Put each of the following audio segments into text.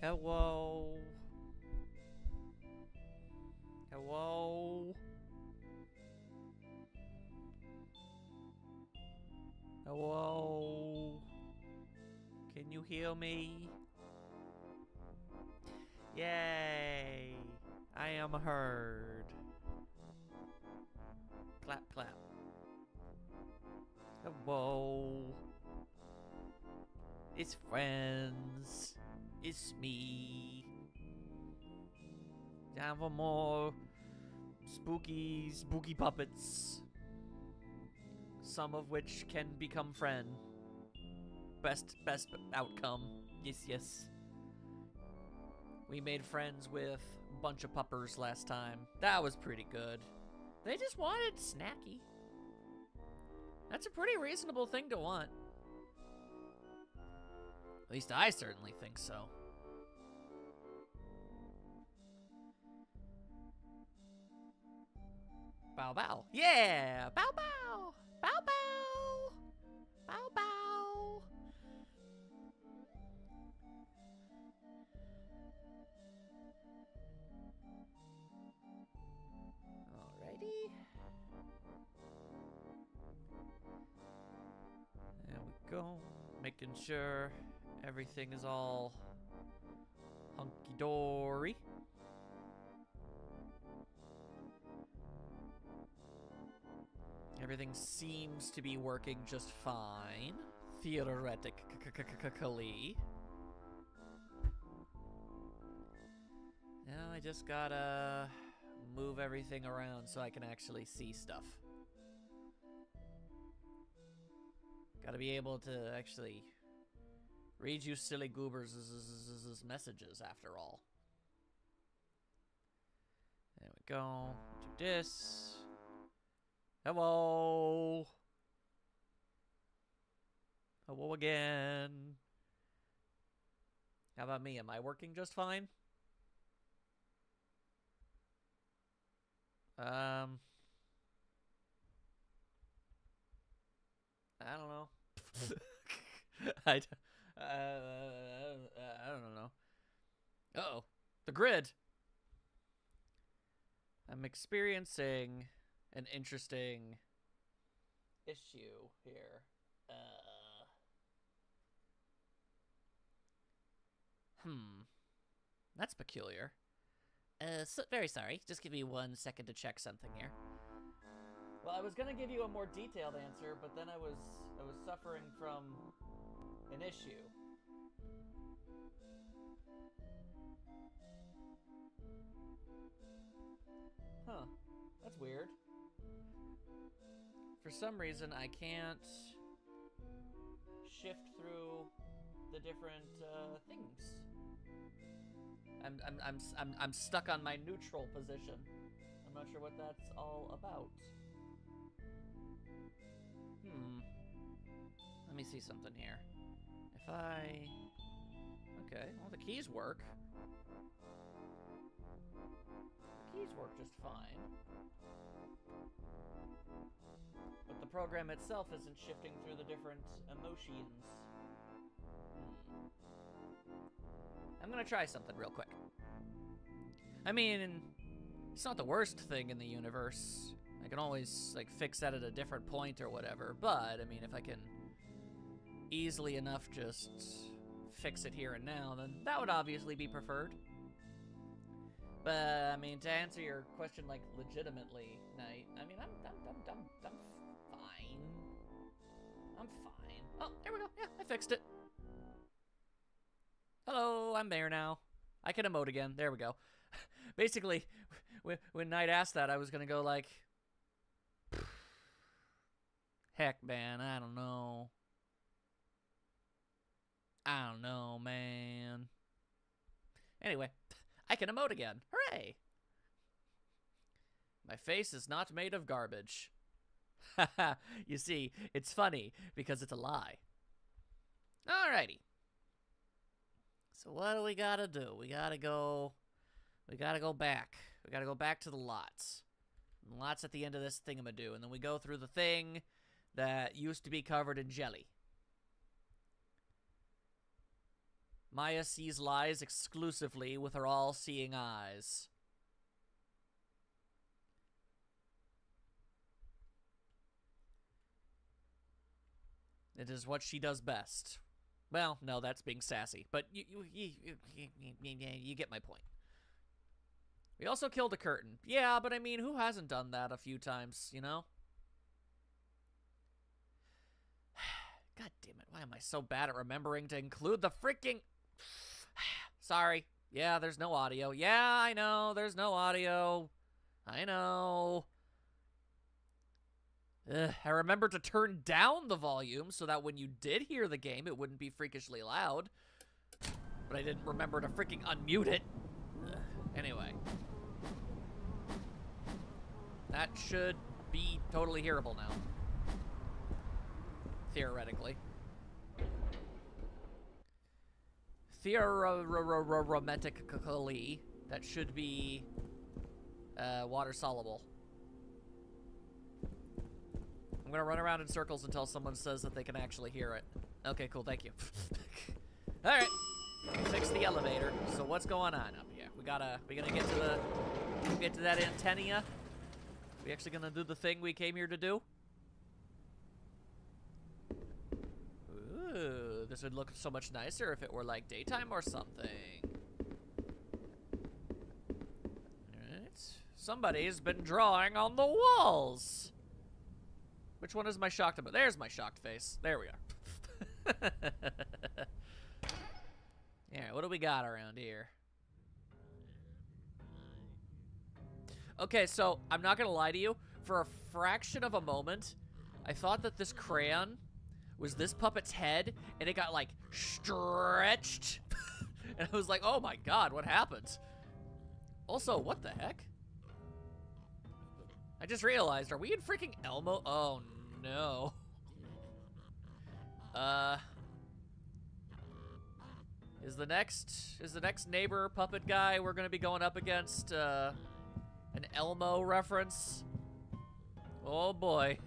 Hello. Hello. Hello. Can you hear me? Yay. I am heard. Clap, clap. Hello. It's friends. It's me. Time for more spooky puppets. Some of which can become friend. Best outcome. Yes. We made friends with a bunch of puppers last time. That was pretty good. They just wanted snacky. That's a pretty reasonable thing to want. At least I certainly think so. Bow bow. Yeah! Bow bow! Bow bow! Bow bow! Alrighty. There we go. Making sure everything is all hunky-dory. Everything seems to be working just fine, theoretically. Now I just gotta move everything around so I can actually see stuff. Gotta be able to actually read you silly goobers' messages after all. There we go. Do this. Hello. Hello again. How about me? Am I working just fine? I don't know. I don't know. Uh-oh. The grid. I'm experiencing an interesting issue here. That's peculiar. Very sorry. Just give me 1 second to check something here. Well, I was gonna give you a more detailed answer, but then I was suffering from an issue. Huh. That's weird. For some reason, I can't shift through the different things. I'm stuck on my neutral position. I'm not sure what that's all about. Let me see something here. If I... Okay, well, the keys work. The keys work just fine. But the program itself isn't shifting through the different emotions. I'm gonna try something real quick. I mean, it's not the worst thing in the universe. I can always, like, fix that at a different point or whatever. But, I mean, if I can easily enough just fix it here and now, then that would obviously be preferred. But, I mean, to answer your question, like, legitimately, Knight, I mean, I'm fine. I'm fine. Oh, there we go. Yeah, I fixed it. Hello, I'm there now. I can emote again. There we go. Basically, when Knight asked that, I was gonna go like, heck, man, I don't know. I don't know, man. Anyway, I can emote again. Hooray! My face is not made of garbage. Haha, you see, it's funny because it's a lie. Alrighty. So what do we gotta do? We gotta go back. We gotta go back to the lots. And lots at the end of this thingamadoo. And then we go through the thing that used to be covered in jelly. Maya sees lies exclusively with her all-seeing eyes. It is what she does best. Well, no, that's being sassy, but you get my point. We also killed a curtain. Yeah, but I mean, who hasn't done that a few times, you know? God damn it, why am I so bad at remembering to include the freaking... Sorry. Yeah, there's no audio. Yeah, I know, there's no audio. I know. I remembered to turn down the volume so that when you did hear the game, it wouldn't be freakishly loud. But I didn't remember to freaking unmute it. Anyway. That should be totally hearable now. Theoretically. Theoretically, that should be water soluble. I'm gonna run around in circles until someone says that they can actually hear it. Okay, cool, thank you. Alright. Fix the elevator. So what's going on up here? We gonna get to that antenna? We actually gonna do the thing we came here to do? Ooh, this would look so much nicer if it were like daytime or something. Alright. Somebody's been drawing on the walls. Which one is my shocked about? There's my shocked face. There we are. Yeah, what do we got around here? Okay, so I'm not gonna lie to you. For a fraction of a moment, I thought that this crayon was this puppet's head, and it got like stretched. And I was like, oh my god, what happened? Also, what the heck? I just realized, are we in freaking Elmo? Oh no. Is the next neighbor puppet guy we're gonna be going up against an Elmo reference? Oh boy.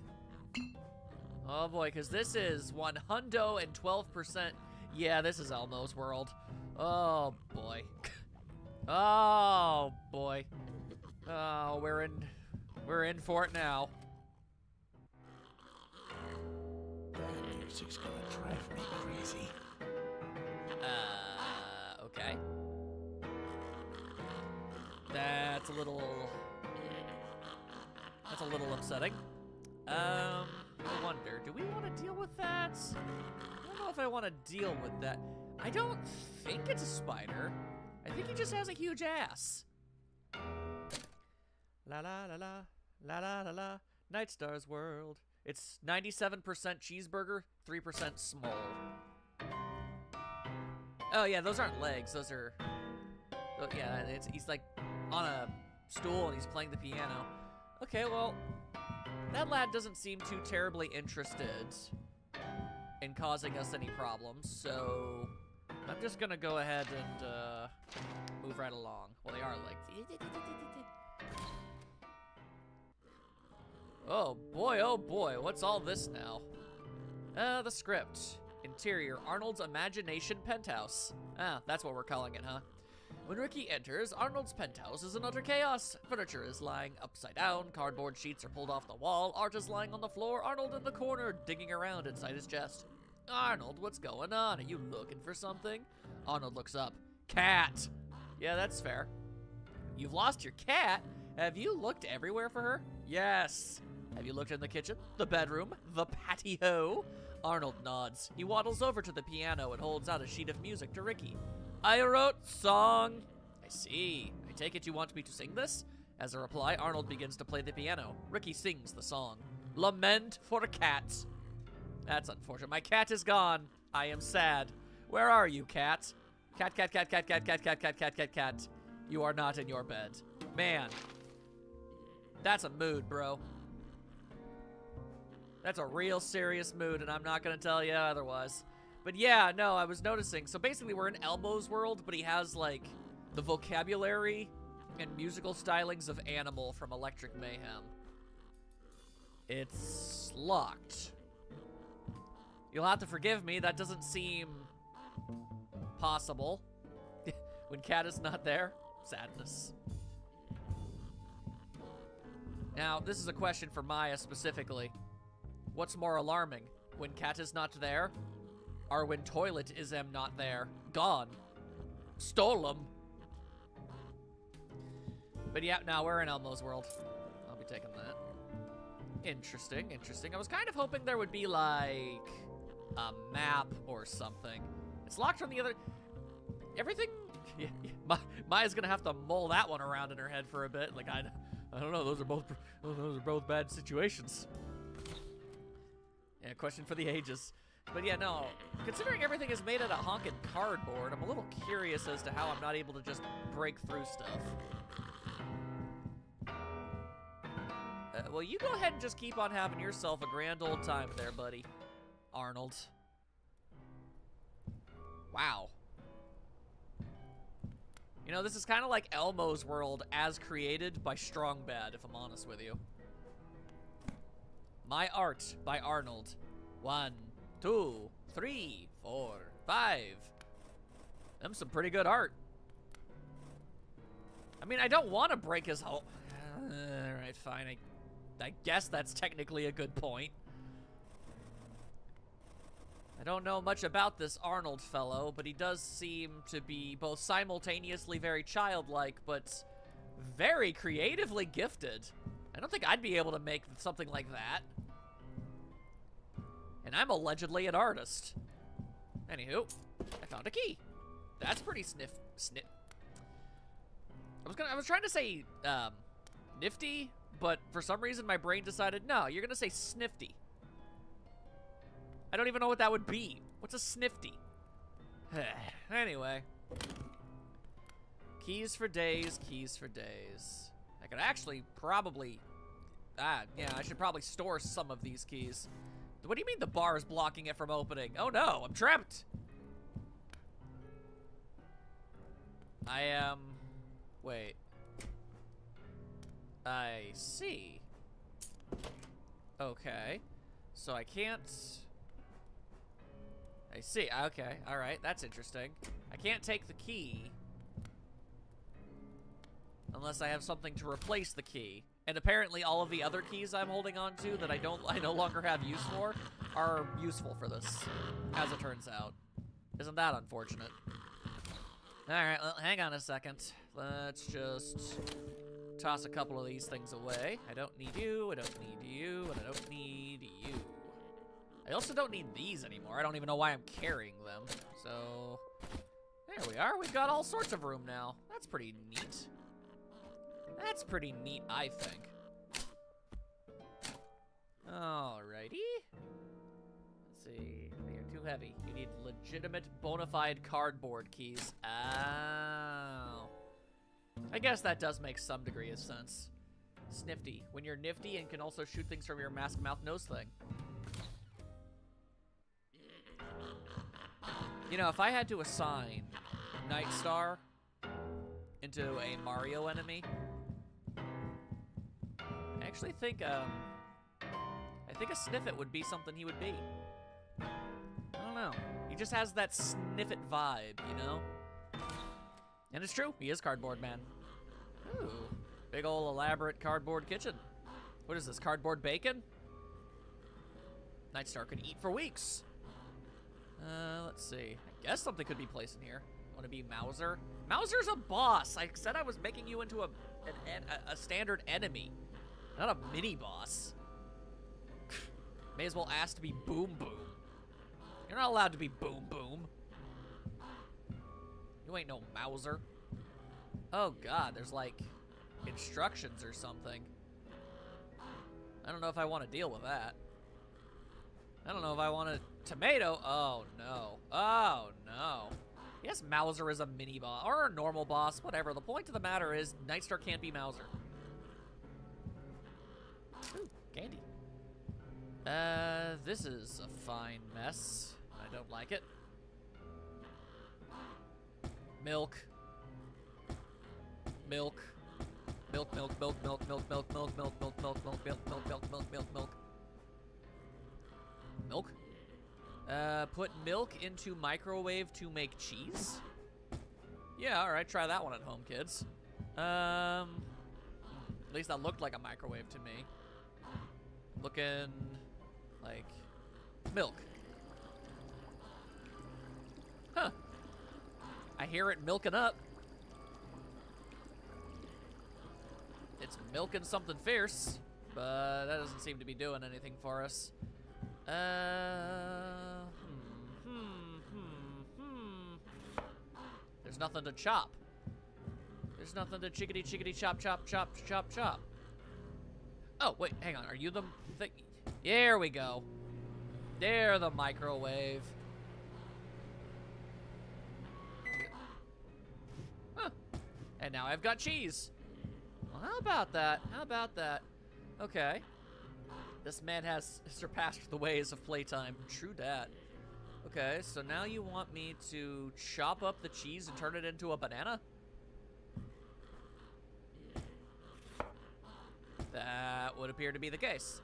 Oh boy, because this is 112%. Yeah, this is Elmo's world. Oh boy. Oh boy. Oh, we're in for it now. That music's gonna drive me crazy. Okay. That's a little upsetting. I wonder, do we want to deal with that? I don't know if I want to deal with that. I don't think it's a spider. I think he just has a huge ass. La la la la, la la la la, Night Star's world. It's 97% cheeseburger, 3% small. Oh yeah, those aren't legs, those are... Oh, yeah, he's like on a stool and he's playing the piano. Okay, well, that lad doesn't seem too terribly interested in causing us any problems, so I'm just gonna go ahead and move right along. Well, they are like... Oh boy, what's all this now? The script. Interior, Arnold's Imagination Penthouse. Ah, that's what we're calling it, huh? When Ricky enters, Arnold's penthouse is in utter chaos. Furniture is lying upside down, cardboard sheets are pulled off the wall, art is lying on the floor, Arnold in the corner, digging around inside his chest. Arnold, what's going on? Are you looking for something? Arnold looks up. Cat! Yeah, that's fair. You've lost your cat? Have you looked everywhere for her? Yes. Have you looked in the kitchen, the bedroom, the patio? Arnold nods. He waddles over to the piano and holds out a sheet of music to Ricky. I wrote song. I see. I take it you want me to sing this? As a reply, Arnold begins to play the piano. Ricky sings the song. Lament for a cat. That's unfortunate. My cat is gone. I am sad. Where are you, cat? Cat. You are not in your bed. Man. That's a mood, bro. That's a real serious mood, and I'm not gonna tell you otherwise. But yeah, no, I was noticing. So basically, we're in Elmo's world, but he has, like, the vocabulary and musical stylings of Animal from Electric Mayhem. It's locked. You'll have to forgive me, that doesn't seem possible. When Cat is not there, sadness. Now, this is a question for Maya specifically. What's more alarming? When Cat is not there? Or when Toilet is not there? Gone. Stole him. But yeah, now we're in Elmo's world. I'll be taking that. Interesting, interesting. I was kind of hoping there would be like a map or something. It's locked from the other... Everything... Yeah, Maya's gonna have to mull that one around in her head for a bit. Like, I don't know, those are both bad situations. Yeah, question for the ages. But yeah, no, considering everything is made out of honkin' cardboard, I'm a little curious as to how I'm not able to just break through stuff. Well, you go ahead and just keep on having yourself a grand old time there, buddy. Arnold. Wow. You know, this is kind of like Elmo's world as created by Strong Bad, if I'm honest with you. My Art by Arnold. 1, 2, 3, 4, 5. Them some pretty good art. I mean, I don't want to break his whole... Alright, fine. I guess that's technically a good point. I don't know much about this Arnold fellow, but he does seem to be both simultaneously very childlike, but very creatively gifted. I don't think I'd be able to make something like that. And I'm allegedly an artist. Anywho, I found a key. That's pretty snip. I was trying to say, nifty, but for some reason my brain decided, no, you're gonna say snifty. I don't even know what that would be. What's a snifty? Anyway. Keys for days, keys for days. I could actually probably... yeah, I should probably store some of these keys. What do you mean the bar is blocking it from opening? Oh no, I'm trapped! I am... Wait. I see. Okay. So I can't... I see. Okay. All right. That's interesting. I can't take the key unless I have something to replace the key. And apparently all of the other keys I'm holding on to that I no longer have use for are useful for this, as it turns out. Isn't that unfortunate? All right. Well, hang on a second. Let's just toss a couple of these things away. I don't need you. I don't need you. And I don't need you. I also don't need these anymore. I don't even know why I'm carrying them. So, there we are. We've got all sorts of room now. That's pretty neat. That's pretty neat, I think. Alrighty. Let's see. You're too heavy. You need legitimate, bona fide cardboard keys. Oh. I guess that does make some degree of sense. Snifty. When you're nifty and can also shoot things from your mask, mouth, nose thing. You know, if I had to assign Nightstar into a Mario enemy, I actually think, I think a Sniffit would be something he would be. I don't know. He just has that Sniffit vibe, you know? And it's true, he is Cardboard Man. Ooh, big ol' elaborate cardboard kitchen. What is this, cardboard bacon? Nightstar could eat for weeks. Let's see. I guess something could be placed in here. Want to be Mauser? Mauser's a boss. I said I was making you into a standard enemy, not a mini boss. May as well ask to be Boom Boom. You're not allowed to be Boom Boom. You ain't no Mauser. Oh God, there's like instructions or something. I don't know if I want to deal with that. I don't know if I want a tomato. Oh, no. Oh, no. Yes, Mauser is a mini boss, or a normal boss, whatever. The point of the matter is, Nightstar can't be Mauser. Ooh, candy. This is a fine mess. I don't like it. Milk. Milk. Milk, milk, milk, milk, milk, milk, milk, milk, milk, milk, milk, milk, milk, milk, milk, milk, milk. Milk? Put milk into microwave to make cheese? Yeah, alright, try that one at home, kids. At least that looked like a microwave to me. Looking like milk. Huh. I hear it milking up. It's milking something fierce, but that doesn't seem to be doing anything for us. There's nothing to chop. There's nothing to chickity chop chop chop chop chop. Oh, wait, hang on. Are you the thing? There we go. There, the microwave. Huh. And now I've got cheese. Well, how about that? How about that? Okay. This man has surpassed the ways of playtime. True dat. Okay, so now you want me to chop up the cheese and turn it into a banana? That would appear to be the case.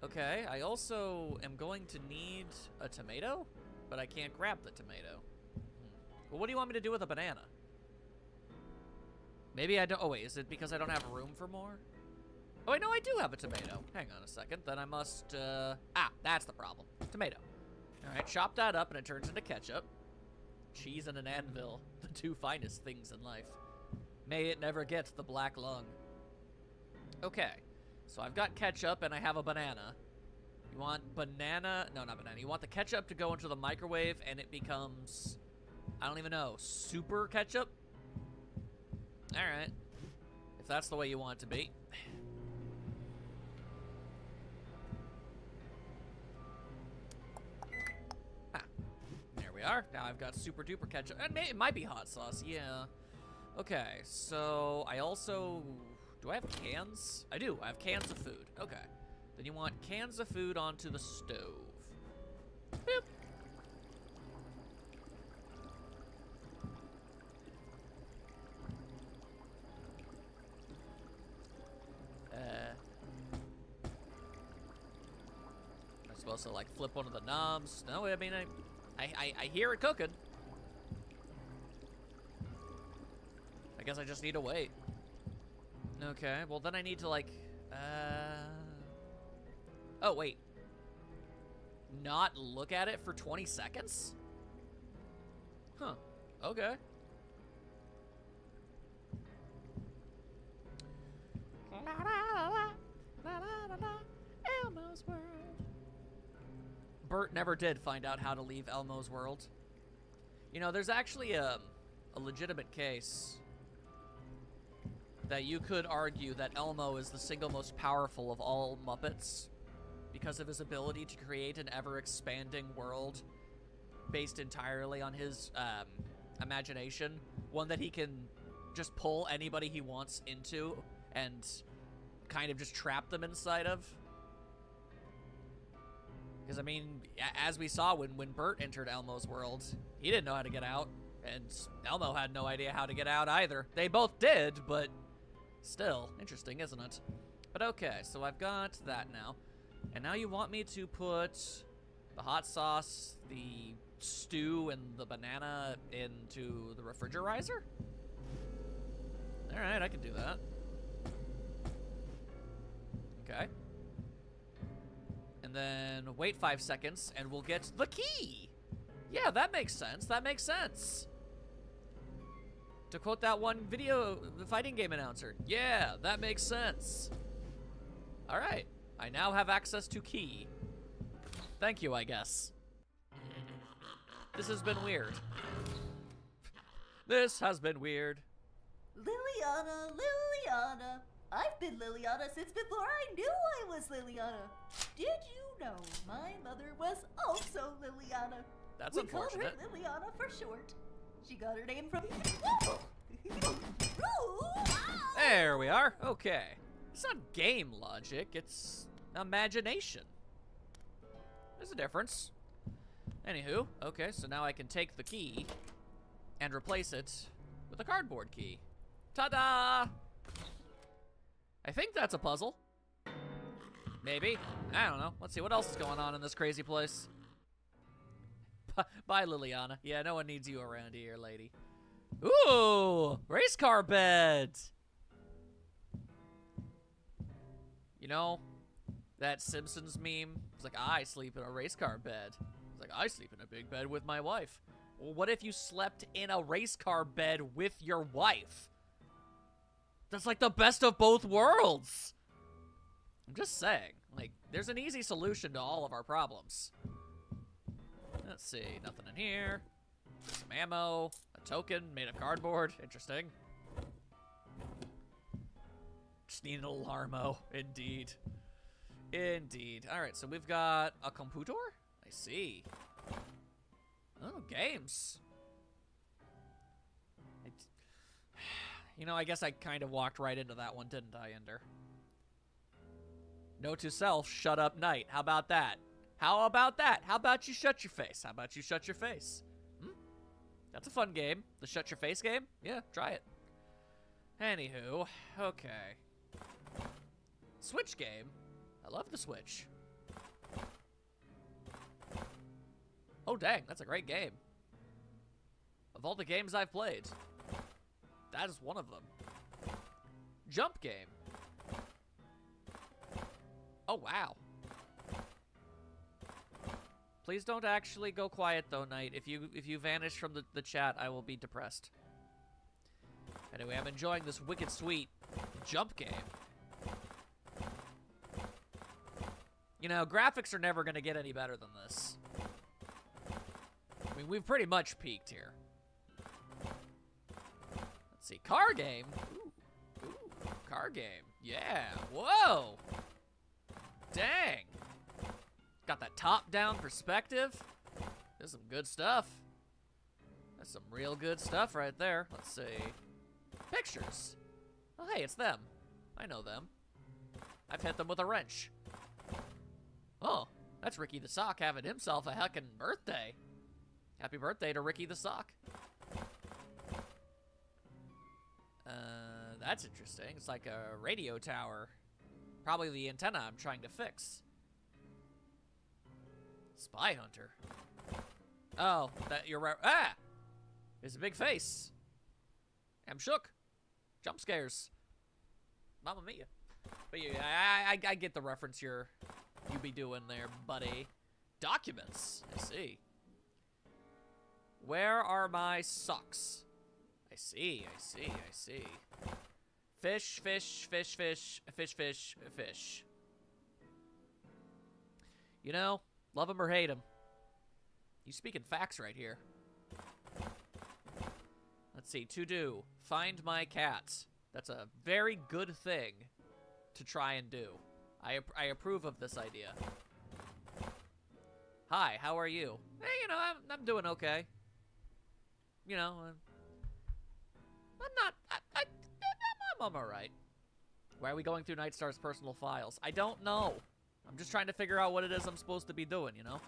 Okay, I also am going to need a tomato, but I can't grab the tomato. Well, what do you want me to do with a banana? Maybe I don't. Oh, wait, is it because I don't have room for more? Oh, wait, no, I do have a tomato. Hang on a second. Then I must, that's the problem. Tomato. All right, chop that up and it turns into ketchup. Cheese and an anvil, the two finest things in life. May it never get the black lung. Okay, so I've got ketchup and I have a banana. You want banana? No, not banana. You want the ketchup to go into the microwave and it becomes, I don't even know, super ketchup? All right, if that's the way you want it to be. There we are. Now I've got super duper ketchup. And it might be hot sauce, yeah. Okay, so I also... Do I have cans? I do. I have cans of food. Okay. Then you want cans of food onto the stove. Boop. I'm supposed to, like, flip one of the knobs. No, I mean, I hear it cooking. I guess I just need to wait. Okay, well then I need to like, oh wait. Not look at it for 20 seconds? Huh, okay. Elmo's World. Bert never did find out how to leave Elmo's World. You know, there's actually a legitimate case that you could argue that Elmo is the single most powerful of all Muppets because of his ability to create an ever-expanding world based entirely on his imagination, one that he can just pull anybody he wants into and kind of just trap them inside of. Because, I mean, as we saw when Bert entered Elmo's world, he didn't know how to get out, and Elmo had no idea how to get out either. They both did, but still, interesting, isn't it? But okay, so I've got that now. And now you want me to put the hot sauce, the stew, and the banana into the refrigerizer? Alright, I can do that. Okay. And then wait 5 seconds, and we'll get the key! Yeah, that makes sense, that makes sense. To quote that one the fighting game announcer. Yeah, that makes sense. Alright, I now have access to key. Thank you, I guess. This has been weird. This has been weird. Liliana, Liliana. I've been Liliana since before I knew I was Liliana. Did you know my mother was also Liliana? That's we unfortunate. called her Liliana for short. She got her name from... There we are. Okay. It's not game logic, it's imagination. There's a difference. Anywho, okay, so now I can take the key and replace it with a cardboard key. Ta-da! I think that's a puzzle. Maybe. I don't know. Let's see what else is going on in this crazy place. Bye, Liliana. Yeah, no one needs you around here, lady. Ooh, race car bed. You know, that Simpsons meme? It's like, I sleep in a race car bed. It's like, I sleep in a big bed with my wife. Well, what if you slept in a race car bed with your wife? That's like the best of both worlds. I'm just saying, like, there's an easy solution to all of our problems. Let's see, nothing in here. Some ammo, a token made of cardboard. Interesting. Just need an alarmo, indeed. Indeed. All right, so we've got a computer? I see. Oh, games. You know, I guess I kind of walked right into that one, didn't I, Ender? Note to self, shut up night. How about that? How about that? How about you shut your face? How about you shut your face? That's a fun game. The shut your face game? Yeah, try it. Anywho, okay. Switch game? I love the Switch. Oh, dang, that's a great game. Of all the games I've played, that is one of them. Jump game. Oh, wow. Please don't actually go quiet, though, Knight. If you vanish from the chat, I will be depressed. Anyway, I'm enjoying this wicked sweet jump game. You know, graphics are never going to get any better than this. I mean, we've pretty much peaked here. Let's see. Car game. Ooh, car game. Yeah. Whoa. Dang. Got that top-down perspective. There's some good stuff. That's some real good stuff right there. Let's see. Pictures. Oh, hey, it's them. I know them. I've hit them with a wrench. Oh, that's Ricky the Sock having himself a heckin' birthday. Happy birthday to Ricky the Sock. That's interesting. It's like a radio tower. Probably the antenna I'm trying to fix. Spy Hunter. Oh, that you're right. Ah! There's a big face. I'm shook. Jump scares. Mamma mia. But yeah, I get the reference you be doing there, buddy. Documents. I see. Where are my socks? I see. Fish, fish, fish, fish, fish, fish, fish. You know, love him or hate him. You speaking facts right here. Let's see. To do. Find my cat. That's a very good thing to try and do. I approve of this idea. Hi, how are you? Hey, you know, I'm doing okay. You know, I'm alright. Why are we going through Nightstar's personal files? I don't know. I'm just trying to figure out what it is I'm supposed to be doing, you know?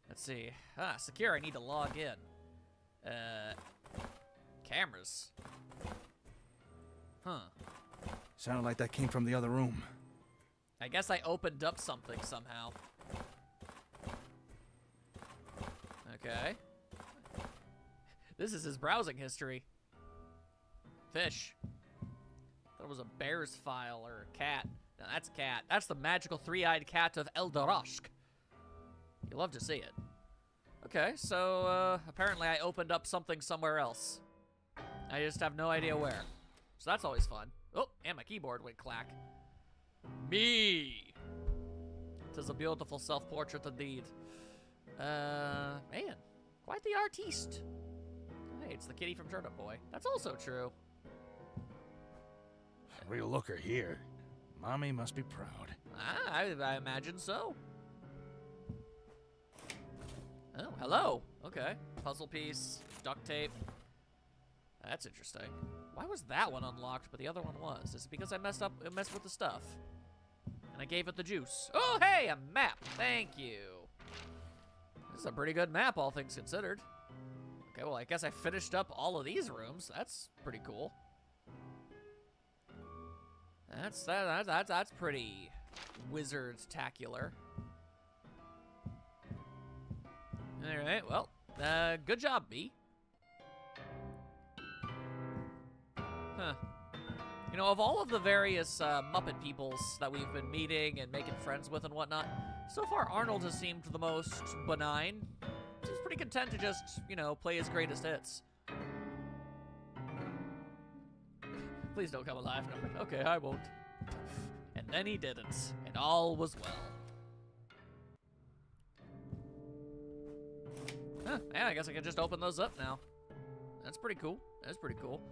Let's see. Secure, I need to log in. Cameras. Huh. Sounded like that came from the other room. I guess I opened up something somehow. Okay. This is his browsing history. Fish. Thought it was a bear's file or a cat. No, that's a cat. That's the magical three-eyed cat of Eldoroshk. You love to see it. Okay, so apparently I opened up something somewhere else. I just have no idea where. So that's always fun. Oh, and my keyboard went clack. Me. 'Tis a beautiful self-portrait indeed. Man, quite the artiste. Hey, it's the kitty from Turnip Boy. That's also true. Real looker here. Mommy must be proud. I imagine so. Oh, hello. Okay. Puzzle piece, duct tape. That's interesting. Why was that one unlocked, but the other one was? Is it because I messed with the stuff? And I gave it the juice. Oh, hey, a map. Thank you. This is a pretty good map, all things considered. Okay, well, I guess I finished up all of these rooms. That's pretty cool. That's pretty wizard-tacular. Alright, well, good job, B. Huh. You know, of all of the various Muppet peoples that we've been meeting and making friends with and whatnot, so far Arnold has seemed the most benign. Seems pretty content to just, you know, play his greatest hits. Please don't come alive, Norbert. Okay, I won't. And then he didn't, and all was well. Huh, yeah, I guess I can just open those up now. That's pretty cool. That's pretty cool.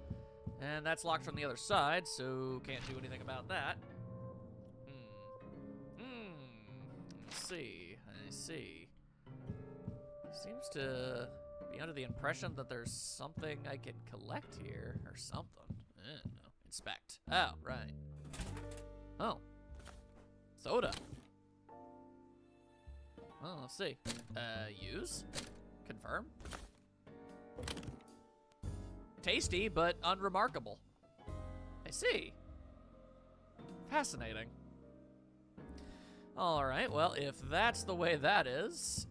And that's locked from the other side, so can't do anything about that. Let's see. I see. Seems to be under the impression that there's something I can collect here, or something. I don't know. Inspect. Oh, right. Oh. Soda. Well, let's see. Use. Confirm. Tasty, but unremarkable. I see. Fascinating. All right, well, if that's the way that is,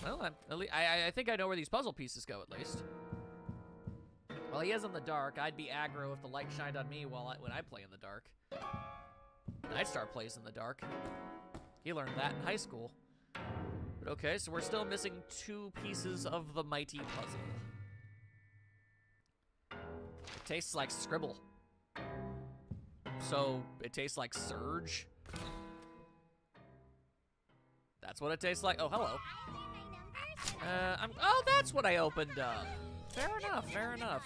well, I think I know where these puzzle pieces go, at least. Well, he is in the dark. I'd be aggro if the light shined on me when I play in the dark. Nightstar plays in the dark. He learned that in high school. But okay, so we're still missing 2 pieces of the mighty puzzle. It tastes like Scribble. So, it tastes like Surge. That's what it tastes like. Oh, hello. Oh, that's what I opened up. Fair enough, fair enough.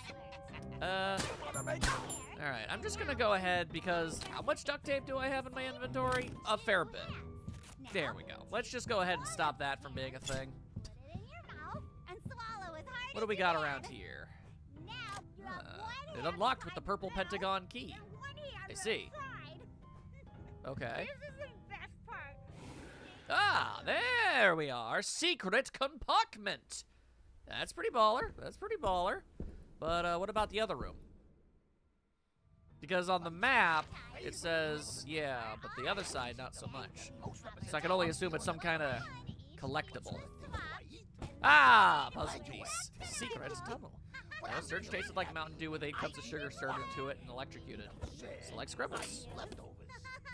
Alright, I'm just gonna go ahead because how much duct tape do I have in my inventory? A fair bit. There we go. Let's just go ahead and stop that from being a thing. What do we got around here? It unlocked with the purple pentagon key. I see. Okay. Ah, there we are. Secret compartment. That's pretty baller. That's pretty baller. But what about the other room? Because on the map, it says, yeah, but the other side, not so much. So I can only assume it's some kind of collectible. Ah, puzzle piece. Secret tunnel. Well, Surge tasted like Mountain Dew with 8 cups of sugar stirred into it and electrocuted. Select Scribbles.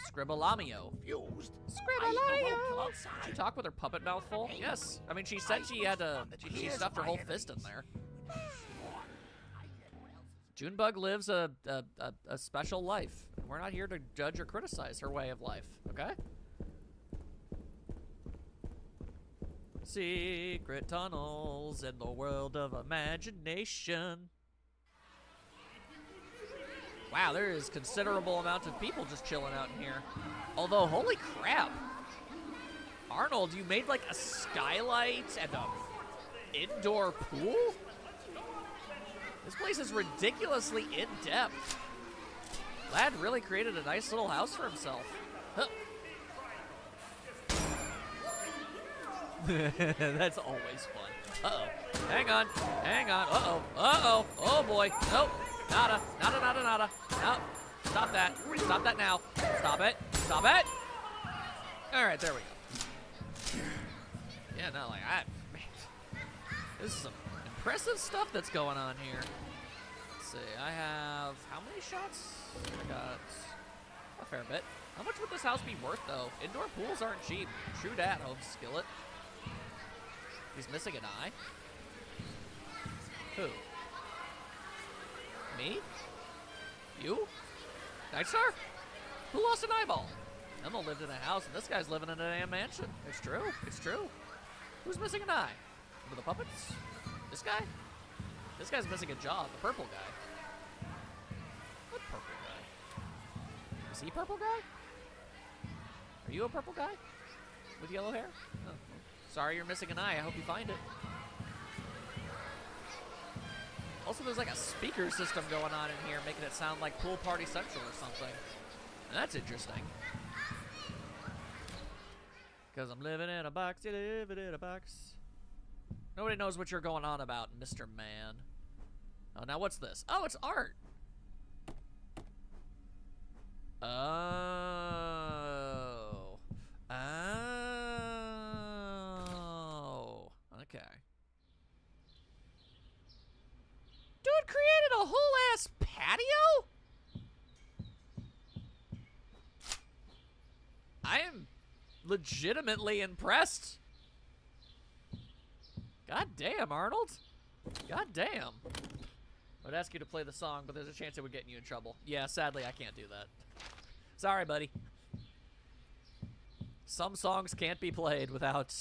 Scribble-lamio. Scribble-lamio. Did she talk with her puppet mouth full? Yes. I mean, she said she had to, she stuffed her whole fist in there. Junebug lives a special life. We're not here to judge or criticize her way of life, okay? Secret tunnels in the world of imagination. Wow, there is considerable amount of people just chilling out in here. Although, holy crap. Arnold, you made like a skylight and a indoor pool? This place is ridiculously in-depth. Lad really created a nice little house for himself. Huh. That's always fun. Uh-oh. Hang on. Hang on. Uh-oh. Uh-oh. Oh, boy. Nope. Nada. Nada, nada, nada. Nope. Stop that. Stop that now. Stop it. Stop it. All right, there we go. Yeah, no, like, man. This is some impressive stuff that's going on here. Let's see. I have how many shots? I got a fair bit. How much would this house be worth, though? Indoor pools aren't cheap. True dat, home skillet. He's missing an eye. Who? Me? You? Nightstar? Who lost an eyeball? Emma lived in a house, and this guy's living in a damn mansion. It's true. It's true. Who's missing an eye? Were the puppets? This guy? This guy's missing a jaw. The purple guy. What purple guy? Is he purple guy? Are you a purple guy? With yellow hair? Oh. Sorry you're missing an eye. I hope you find it. Also, there's like a speaker system going on in here, making it sound like Pool Party Central or something. That's interesting. Because I'm living in a box, you living in a box. Nobody knows what you're going on about, Mr. Man. Oh, now what's this? Oh, it's art. Oh. Oh. audio? I am legitimately impressed. God damn, Arnold. God damn. I'd ask you to play the song, but there's a chance it would get you in trouble. Yeah, sadly, I can't do that. Sorry, buddy. Some songs can't be played without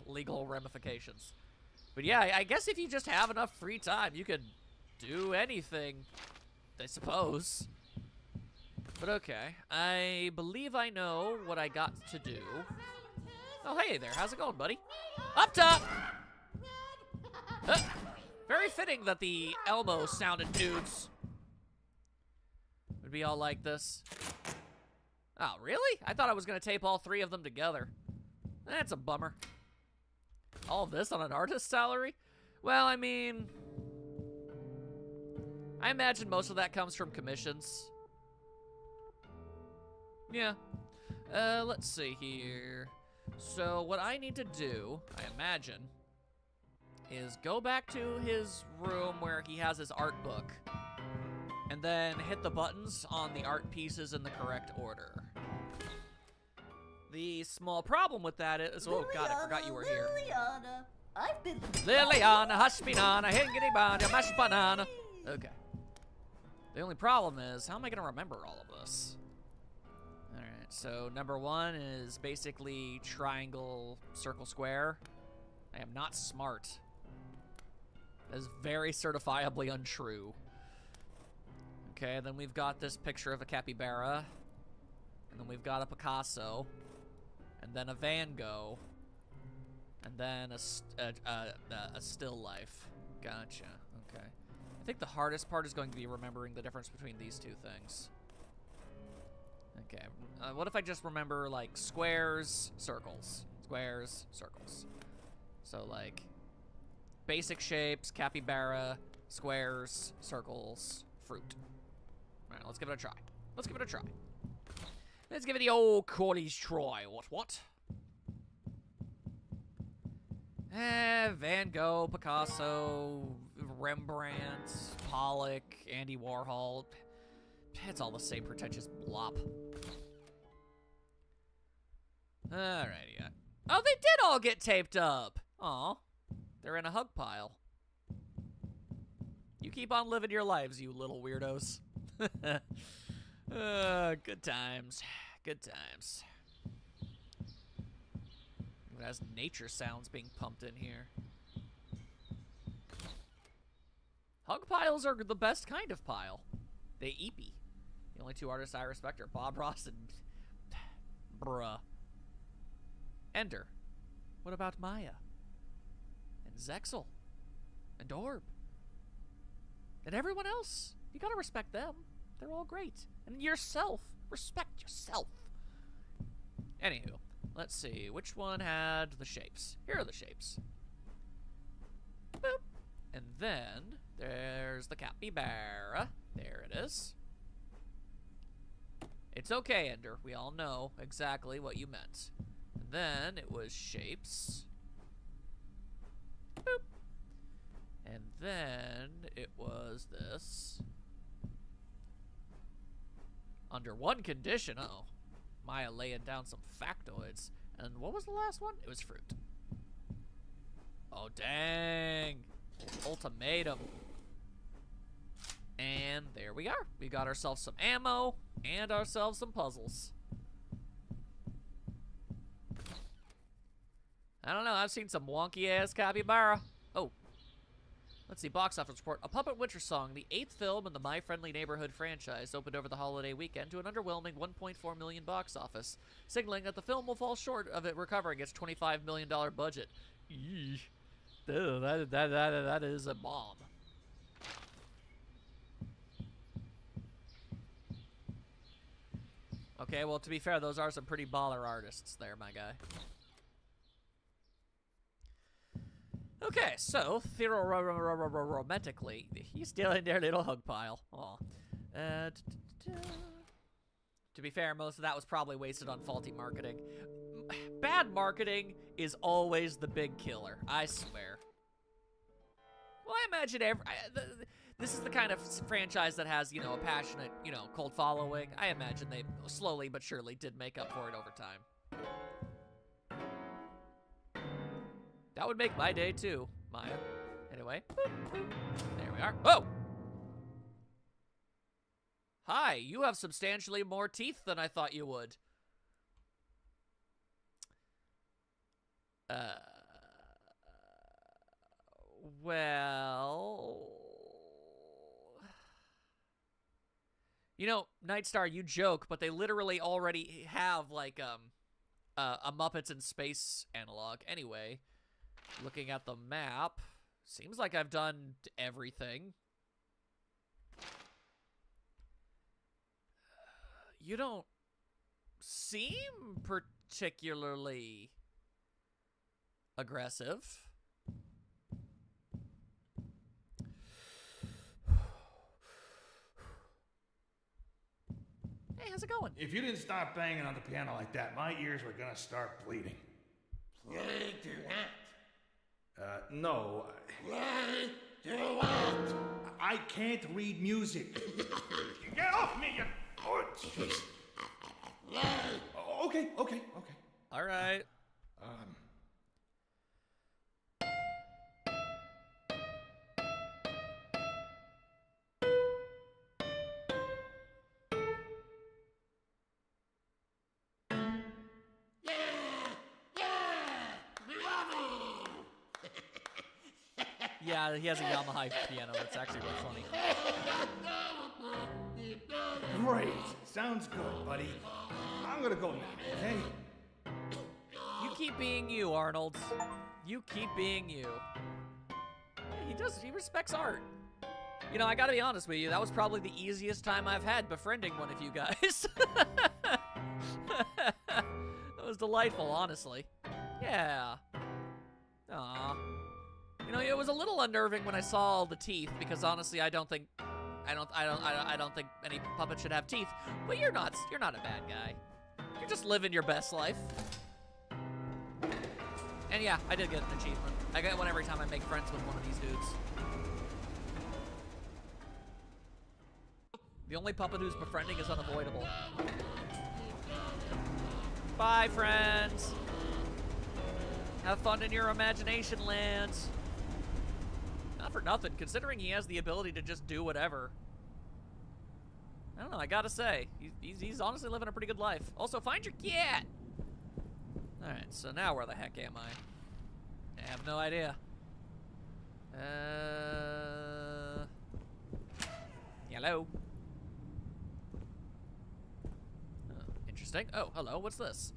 legal ramifications. But yeah, I guess if you just have enough free time, you could do anything, I suppose. But okay, I believe I know what I got to do. Oh, hey there, how's it going, buddy? Up top! Very fitting that the Elmo sounded dudes would be all like this. Oh, really? I thought I was gonna tape all 3 of them together. That's a bummer. All this on an artist's salary? Well, I mean, I imagine most of that comes from commissions. Yeah. Let's see here. So what I need to do, I imagine, is go back to his room where he has his art book, and then hit the buttons on the art pieces in the correct order. The small problem with that is, oh god, I forgot you were here. Liliana, I've been Liliana, hush banana, hingity banana, mashed banana. Okay. The only problem is, how am I gonna remember all of this? Alright, so number 1 is basically triangle, circle, square. I am not smart. That is very certifiably untrue. Okay, then we've got this picture of a capybara. And then we've got a Picasso. And then a Van Gogh. And then a still life. Gotcha, okay. I think the hardest part is going to be remembering the difference between these 2 things. Okay, what if I just remember, like, squares, circles, squares, circles. So, like, basic shapes, capybara, squares, circles, fruit. All right, let's give it a try. Let's give it a try. Let's give it the old college try. What? Van Gogh, Picasso, Rembrandt, Pollock, Andy Warhol. It's all the same pretentious blop. Alrighty. Oh, they did all get taped up. Aw. They're in a hug pile. You keep on living your lives, you little weirdos. Good times. Good times. It has nature sounds being pumped in here. Hug piles are the best kind of pile. They eepy. The only 2 artists I respect are Bob Ross and... bruh. Ender. What about Maya? And Zexel? And Orb? And everyone else? You gotta respect them. They're all great. And yourself. Respect yourself. Anywho, let's see. Which one had the shapes? Here are the shapes. Boop. And then there's the capybara. There it is. It's okay, Ender. We all know exactly what you meant. And then it was shapes. Boop. And then it was this. Under one condition. Uh-oh. Maya laying down some factoids. And what was the last one? It was fruit. Oh, dang. Ultimatum. And there we are. We got ourselves some ammo and ourselves some puzzles. I don't know. I've seen some wonky-ass capybara. Oh. Let's see. Box office report. A Puppet Winter Song, the 8th film in the My Friendly Neighborhood franchise, opened over the holiday weekend to an underwhelming $1.4 million box office, signaling that the film will fall short of it recovering its $25 million budget. Eesh. Ew, that is a bomb. Okay, well, to be fair, those are some pretty baller artists there, my guy. Okay, so, romantically, he's still in their little hug pile. Aw. To be fair, most of that was probably wasted on faulty marketing. Bad marketing is always the big killer, I swear. Well, I imagine this is the kind of franchise that has, you know, a passionate, you know, cult following. I imagine they slowly but surely did make up for it over time. That would make my day too, Maya. Anyway, there we are. Oh! Hi, you have substantially more teeth than I thought you would. Well... You know, Nightstar, you joke, but they literally already have, like, a Muppets in Space analog. Anyway, looking at the map, seems like I've done everything. You don't seem particularly aggressive. Hey, how's it going? If you didn't stop banging on the piano like that, my ears were gonna start bleeding. Play to that. No. Play to what? I can't read music. Get off me, you... Oh, jeez. Okay. All right. Yeah, he has a Yamaha piano. That's actually really funny. Great. Sounds good, buddy. I'm gonna go now, okay? You keep being you, Arnold. You keep being you. Yeah, he respects art. You know, I gotta be honest with you, that was probably the easiest time I've had befriending one of you guys. That was delightful, honestly. Yeah. Aw. You know, it was a little unnerving when I saw all the teeth, because honestly, I don't think any puppet should have teeth. But you're not a bad guy. You're just living your best life. And yeah, I did get an achievement. I get one every time I make friends with one of these dudes. The only puppet who's befriending is unavoidable. Bye, friends. Have fun in your imagination land. Not for nothing, considering he has the ability to just do whatever. I don't know, I gotta say, he's honestly living a pretty good life. Also, find your cat! Alright, so now where the heck am I? I have no idea. Hello? Oh, interesting. Oh, hello, what's this?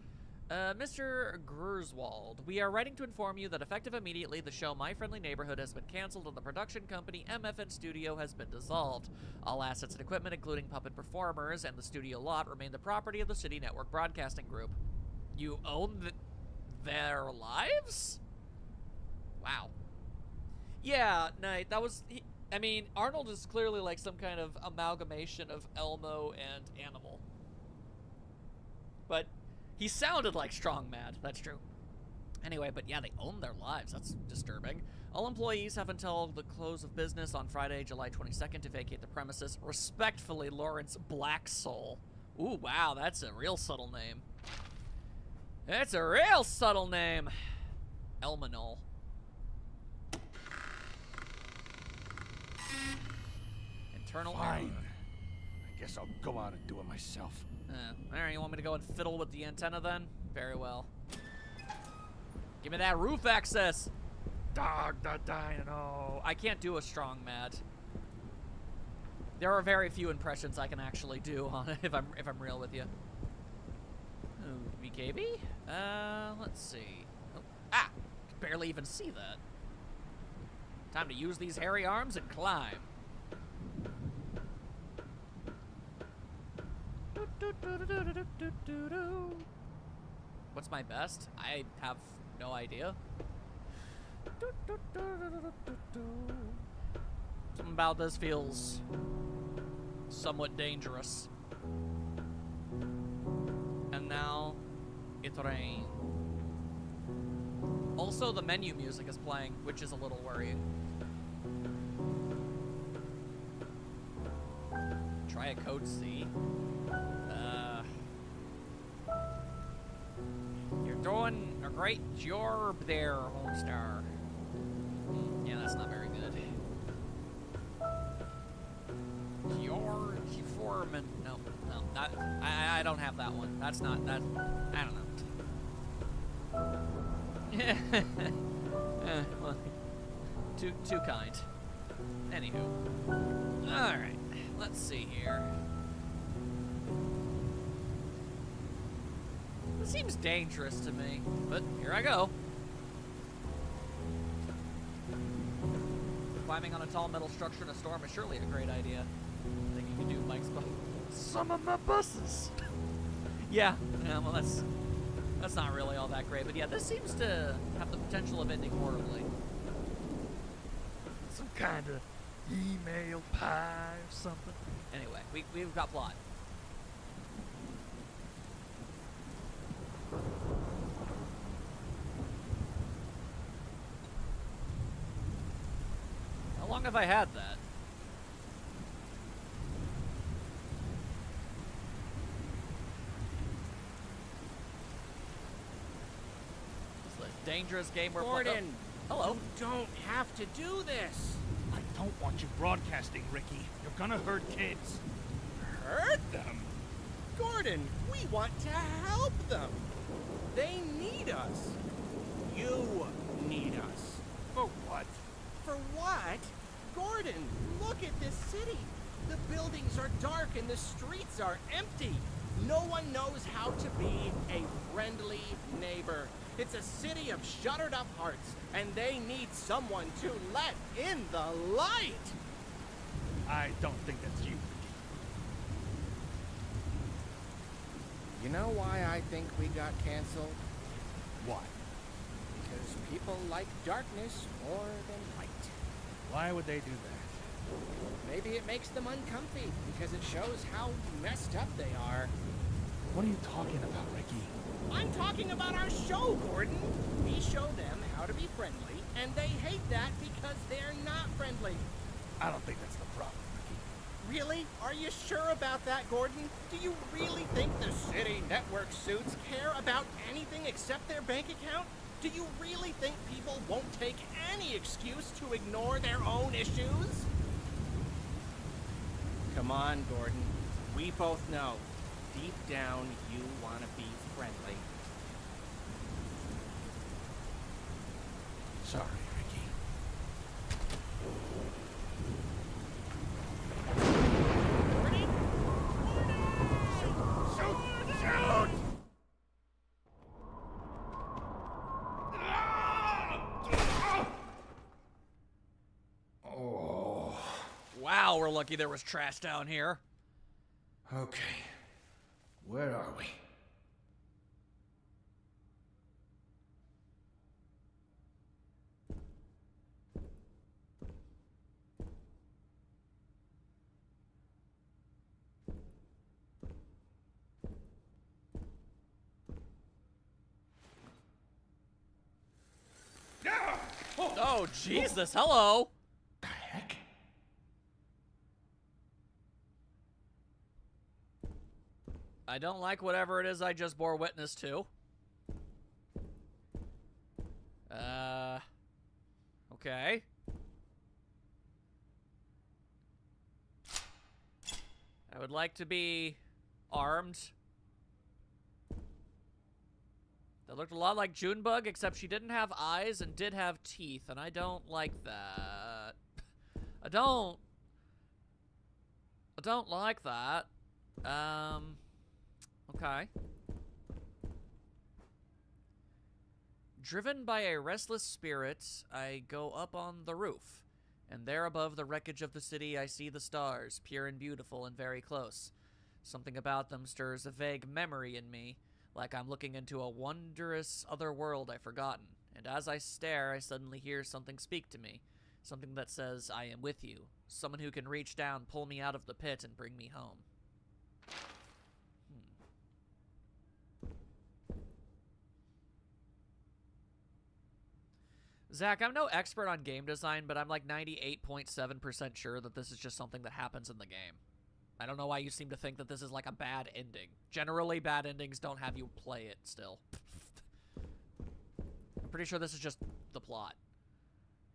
Mr. Gerswald, we are writing to inform you that effective immediately, the show My Friendly Neighborhood has been canceled and the production company MFN Studio has been dissolved. All assets and equipment, including puppet performers and the studio lot, remain the property of the City Network Broadcasting Group. You own their lives? Wow. Yeah, Knight, that was... I mean, Arnold is clearly like some kind of amalgamation of Elmo and Animal. But... he sounded like Strong Mad, that's true. Anyway, but yeah, they own their lives. That's disturbing. All employees have until the close of business on Friday, July 22nd to vacate the premises. Respectfully, Lawrence Blacksoul. Ooh, wow, that's a real subtle name. That's a real subtle name. Elmanol. Internal Fine. I guess I'll go out and do it myself. Alright, you want me to go and fiddle with the antenna then? Very well. Give me that roof access! Dog the dino! I can't do a Strong Mad. There are very few impressions I can actually do on it if I'm real with you. Oh, BKB? Let's see. Oh, ah! Could barely even see that. Time to use these hairy arms and climb. What's my best? I have no idea. Something about this feels somewhat dangerous. And now it rains. Also, the menu music is playing, which is a little worrying. try a code C. You're doing a great job there, Homestar. Yeah, that's not very good. George Foreman. No, I don't have that one. That's not that. I don't know. Well, too kind. Anywho, all right. Let's see here. This seems dangerous to me, but here I go. Climbing on a tall metal structure in a storm is surely a great idea. I think you can do Mike's bus. Some of my buses. Yeah, well, that's not really all that great, but yeah, this seems to have the potential of ending horribly. Some kind of email pie or something. Anyway, we've got plot. How long have I had that? This is a dangerous game we're playing. Gordon, Hello. you don't have to do this. I don't want you broadcasting, Ricky. You're gonna hurt kids. Hurt them? Gordon, we want to help them. They need us. You need us. For what? For what? Gordon, look at this city. The buildings are dark and the streets are empty. No one knows how to be a friendly neighbor. It's a city of shuttered up hearts, and they need someone to let in the light. I don't think that's you, Ricky. You know why I think we got canceled? Why? Because people like darkness more than light. Why would they do that? Maybe it makes them uncomfy because it shows how messed up they are. What are you talking about, Ricky? I'm talking about our show, Gordon. We show them how to be friendly, and they hate that because they're not friendly. I don't think that's the problem, Ricky. Really? Are you sure about that, Gordon? Do you really think the city network suits care about anything except their bank account? Do you really think people won't take any excuse to ignore their own issues? Come on, Gordon. We both know, deep down, you want to be friendly. Sorry, Ricky. Gordon? Shoot! Oh. Wow, we're lucky there was trash down here. Okay. Where are we? Oh, Jesus, hello. The heck? I don't like whatever it is I just bore witness to. Okay. I would like to be armed. That looked a lot like Junebug, except she didn't have eyes and did have teeth, and I don't like that. I don't like that. Okay. Driven by a restless spirit, I go up on the roof, and there above the wreckage of the city I see the stars, pure and beautiful and very close. Something about them stirs a vague memory in me, like I'm looking into a wondrous other world I've forgotten, and as I stare, I suddenly hear something speak to me, something that says, I am with you, someone who can reach down, pull me out of the pit, and bring me home. Zach, I'm no expert on game design, but I'm like 98.7% sure that this is just something that happens in the game. I don't know why you seem to think that this is like a bad ending. Generally, bad endings don't have you play it still. I'm pretty sure this is just the plot.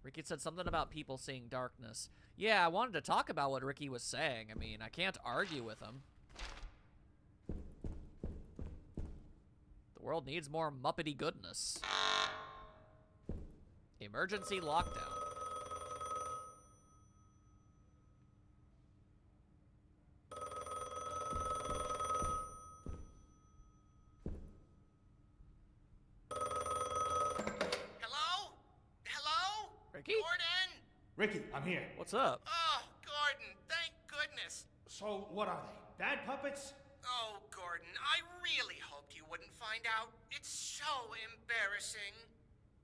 Ricky said something about people seeing darkness. Yeah, I wanted to talk about what Ricky was saying. I mean, I can't argue with him. The world needs more Muppety goodness. Emergency lockdown. Hello? Hello? Ricky? Gordon? Ricky, I'm here. What's up? Oh, Gordon, thank goodness. So, what are they? Bad puppets? Oh, Gordon, I really hoped you wouldn't find out. It's so embarrassing.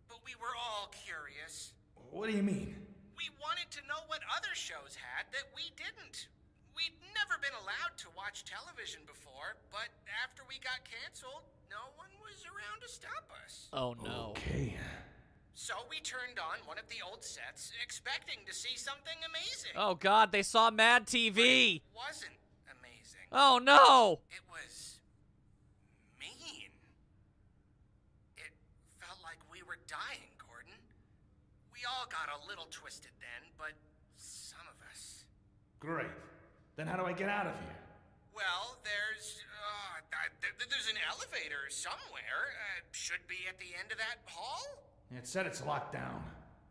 But we were all curious. What do you mean? We wanted to know what other shows had that we didn't. We'd never been allowed to watch television before, but after we got canceled, no one was around to stop us. Oh no. Okay. So we turned on one of the old sets, expecting to see something amazing. Oh god, they saw Mad TV. It wasn't amazing. Oh no. It was mean. It felt like we were dying, Gordon. We all got a little twisted then, but some of us. Great. Then how do I get out of here? Well, there's an elevator somewhere. Should be at the end of that hall? It said it's locked down.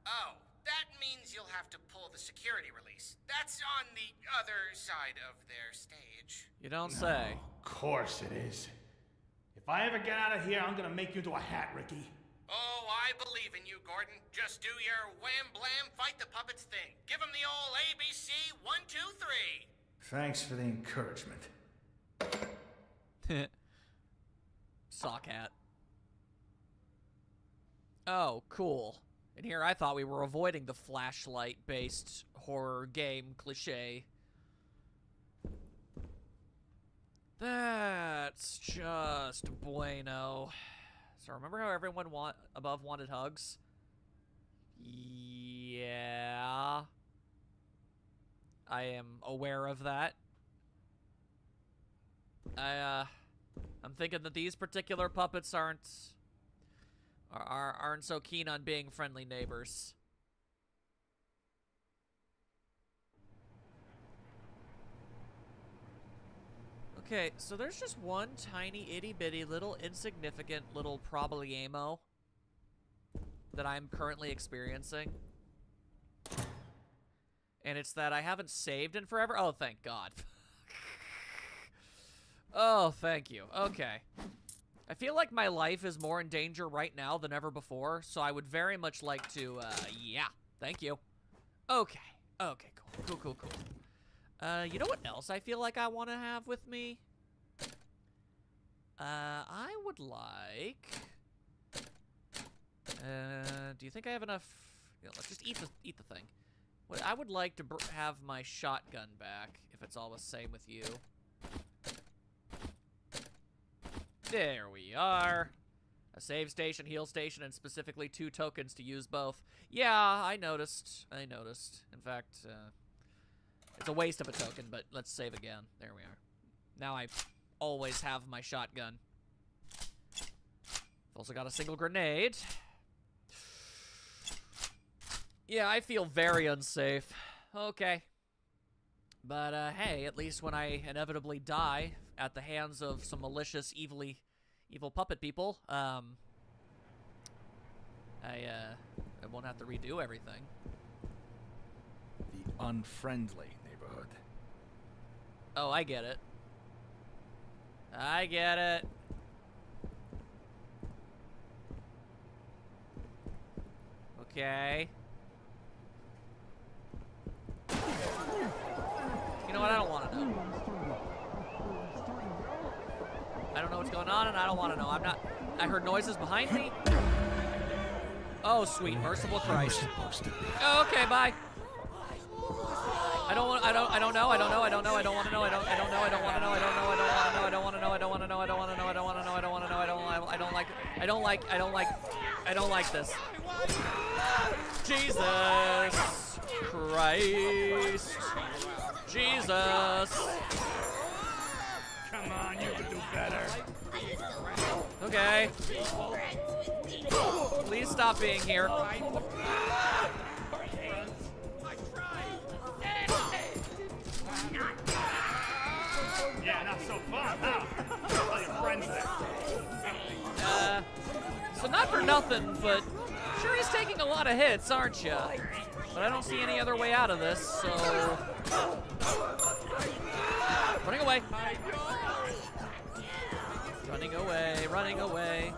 Oh, that means you'll have to pull the security release. That's on the other side of their stage. You don't say. Of course it is. If I ever get out of here, I'm gonna make you into a hat, Ricky. Oh, I believe in you, Gordon. Just do your wham blam fight the puppets thing. Give them the old ABC 1, 2, 3. Thanks for the encouragement. Sock hat. Oh, cool. And here I thought we were avoiding the flashlight-based horror game cliche. That's just bueno. So remember how everyone above wanted hugs? Yeah. I am aware of that. I'm thinking that these particular puppets aren't so keen on being friendly neighbors. Okay, so there's just one tiny itty-bitty little insignificant little problemo that I'm currently experiencing. And it's that I haven't saved in forever. Oh, thank God. Oh, thank you. Okay. I feel like my life is more in danger right now than ever before, so I would very much like to, yeah. Thank you. Okay. Okay, cool. You know what else I feel like I want to have with me? I would like... do you think I have enough... You know, let's just eat the thing. Well, I would like to have my shotgun back, if it's all the same with you. There we are. A save station, heal station, and specifically 2 tokens to use both. Yeah, I noticed. In fact, it's a waste of a token, but let's save again. There we are. Now I always have my shotgun. I've also got a single grenade. Yeah, I feel very unsafe. Okay. But, hey, at least when I inevitably die at the hands of some malicious, evil puppet people, I won't have to redo everything. The unfriendly neighborhood. Oh, I get it. I get it. Okay. You know what? I don't want to know. I don't know what's going on, and I don't want to know. I heard noises behind me. Oh, sweet, merciful Christ. Oh, okay, bye. I don't want to know. I don't know. I don't want to know. I don't want to know. I don't like this. Jesus Christ. Jesus. Come on, you can do better. Okay. Please stop being here. Yeah, not so fun, huh? Tell your friends that. So not for nothing, but sure is taking a lot of hits, aren't you? But I don't see any other way out of this, so... Running away. Running away, running away.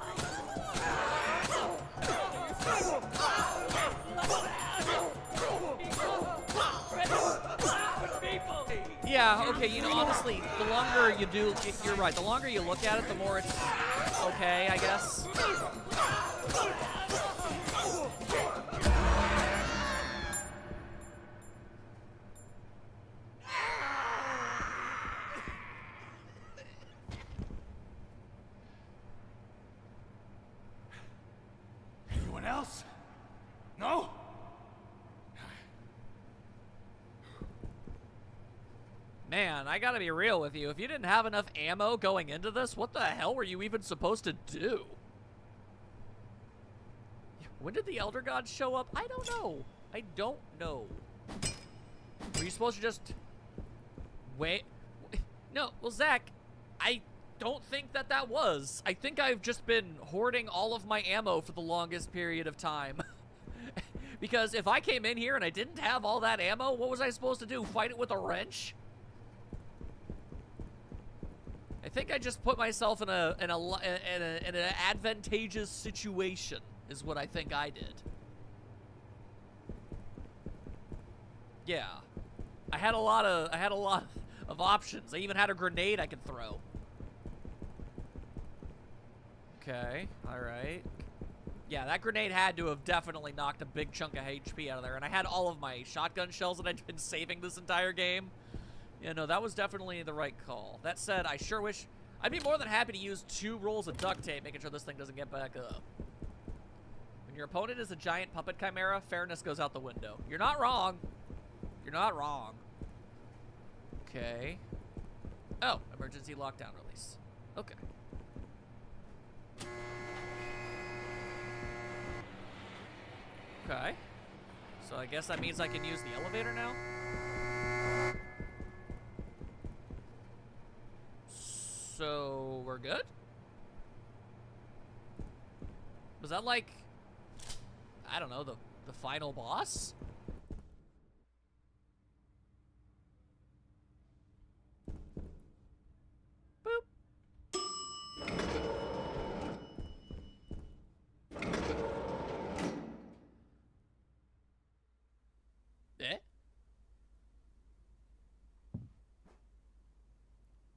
Yeah, okay, you know, honestly, the longer you do, you're right, the longer you look at it, the more it's okay, I guess. Anyone else? No? Man, I gotta be real with you. If you didn't have enough ammo going into this, what the hell were you even supposed to do? When did the Elder Gods show up? I don't know. I don't know. Were you supposed to just... wait? No, well, Zach, I don't think that was. I think I've just been hoarding all of my ammo for the longest period of time. Because if I came in here and I didn't have all that ammo, what was I supposed to do? Fight it with a wrench? I think I just put myself in an advantageous situation, is what I think I did. Yeah, I had a lot of options. I even had a grenade I could throw. Okay, all right. Yeah, that grenade had to have definitely knocked a big chunk of HP out of there, and I had all of my shotgun shells that I'd been saving this entire game. Yeah, no, that was definitely the right call. That said, I sure wish... I'd be more than happy to use 2 rolls of duct tape, making sure this thing doesn't get back up. When your opponent is a giant puppet chimera, fairness goes out the window. You're not wrong. You're not wrong. Okay. Oh, emergency lockdown release. Okay. Okay. So I guess that means I can use the elevator now? So, we're good? Was that like, I don't know, the final boss? Boop. Eh?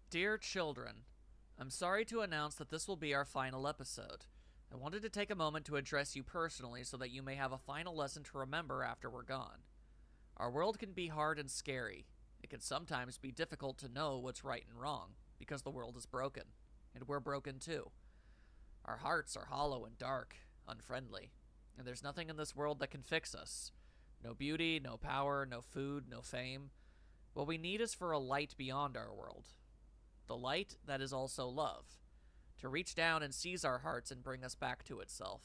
Dear children, I'm sorry to announce that this will be our final episode. I wanted to take a moment to address you personally so that you may have a final lesson to remember after we're gone. Our world can be hard and scary. It can sometimes be difficult to know what's right and wrong, because the world is broken, and we're broken too. Our hearts are hollow and dark, unfriendly, and there's nothing in this world that can fix us. No beauty, no power, no food, no fame. What we need is for a light beyond our world. The light that is also love, to reach down and seize our hearts and bring us back to itself.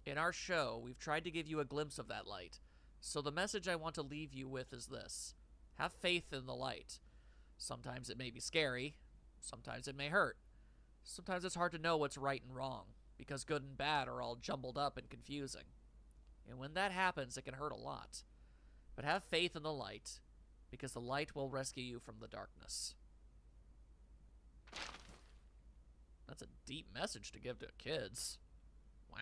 In our show, we've tried to give you a glimpse of that light, so the message I want to leave you with is this. Have faith in the light. Sometimes it may be scary, sometimes it may hurt. Sometimes it's hard to know what's right and wrong, because good and bad are all jumbled up and confusing. And when that happens, it can hurt a lot. But have faith in the light, because the light will rescue you from the darkness. That's a deep message to give to kids. Wow.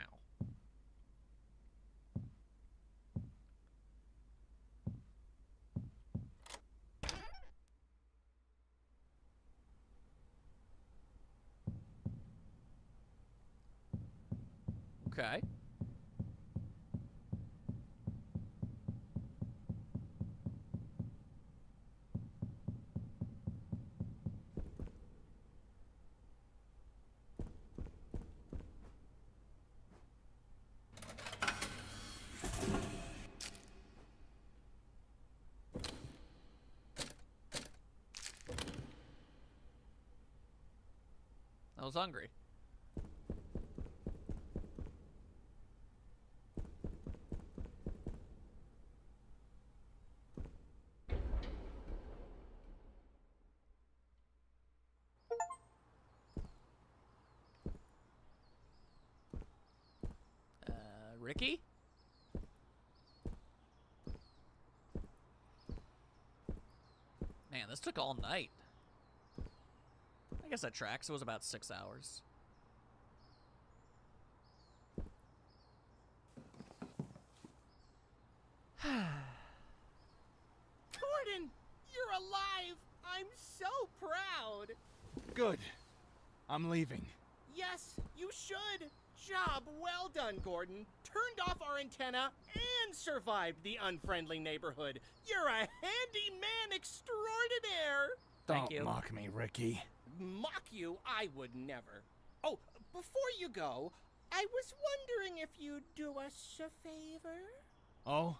Okay. I was hungry. Ricky? Man, this took all night. I guess that tracks. It was about 6 hours. Gordon, you're alive! I'm so proud! Good. I'm leaving. Yes, you should! Job well done, Gordon. Turned off our antenna and survived the unfriendly neighborhood. You're a handyman extraordinaire! Thank Don't you. mock me, Ricky. Mock you? I would never. Oh, before you go, I was wondering if you'd do us a favor? Oh?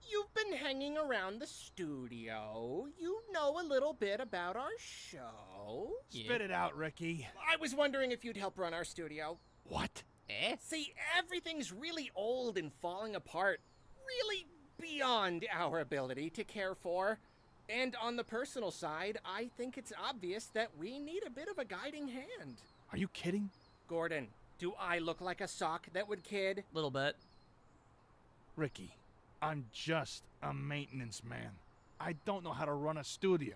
You've been hanging around the studio. You know a little bit about our show. Spit it out, Ricky. I was wondering if you'd help run our studio. What? Eh? See, everything's really old and falling apart. Really beyond our ability to care for. And on the personal side, I think it's obvious that we need a bit of a guiding hand. Are you kidding? Gordon, do I look like a sock that would kid? Little bit. Ricky, I'm just a maintenance man. I don't know how to run a studio.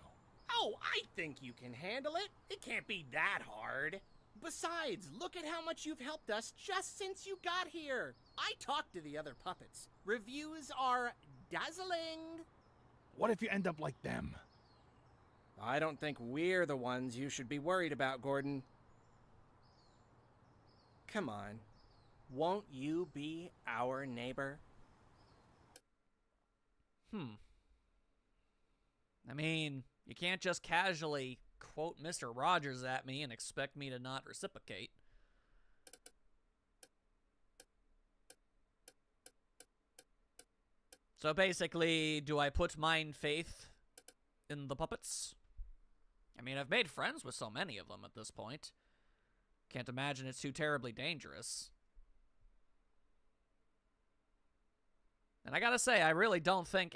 Oh, I think you can handle it. It can't be that hard. Besides, look at how much you've helped us just since you got here. I talked to the other puppets. Reviews are dazzling. What if you end up like them? I don't think we're the ones you should be worried about, Gordon. Come on. Won't you be our neighbor? I mean, you can't just casually quote Mr. Rogers at me and expect me to not reciprocate. So basically, do I put mine faith in the puppets? I mean, I've made friends with so many of them at this point. Can't imagine it's too terribly dangerous. And I gotta say, I really don't think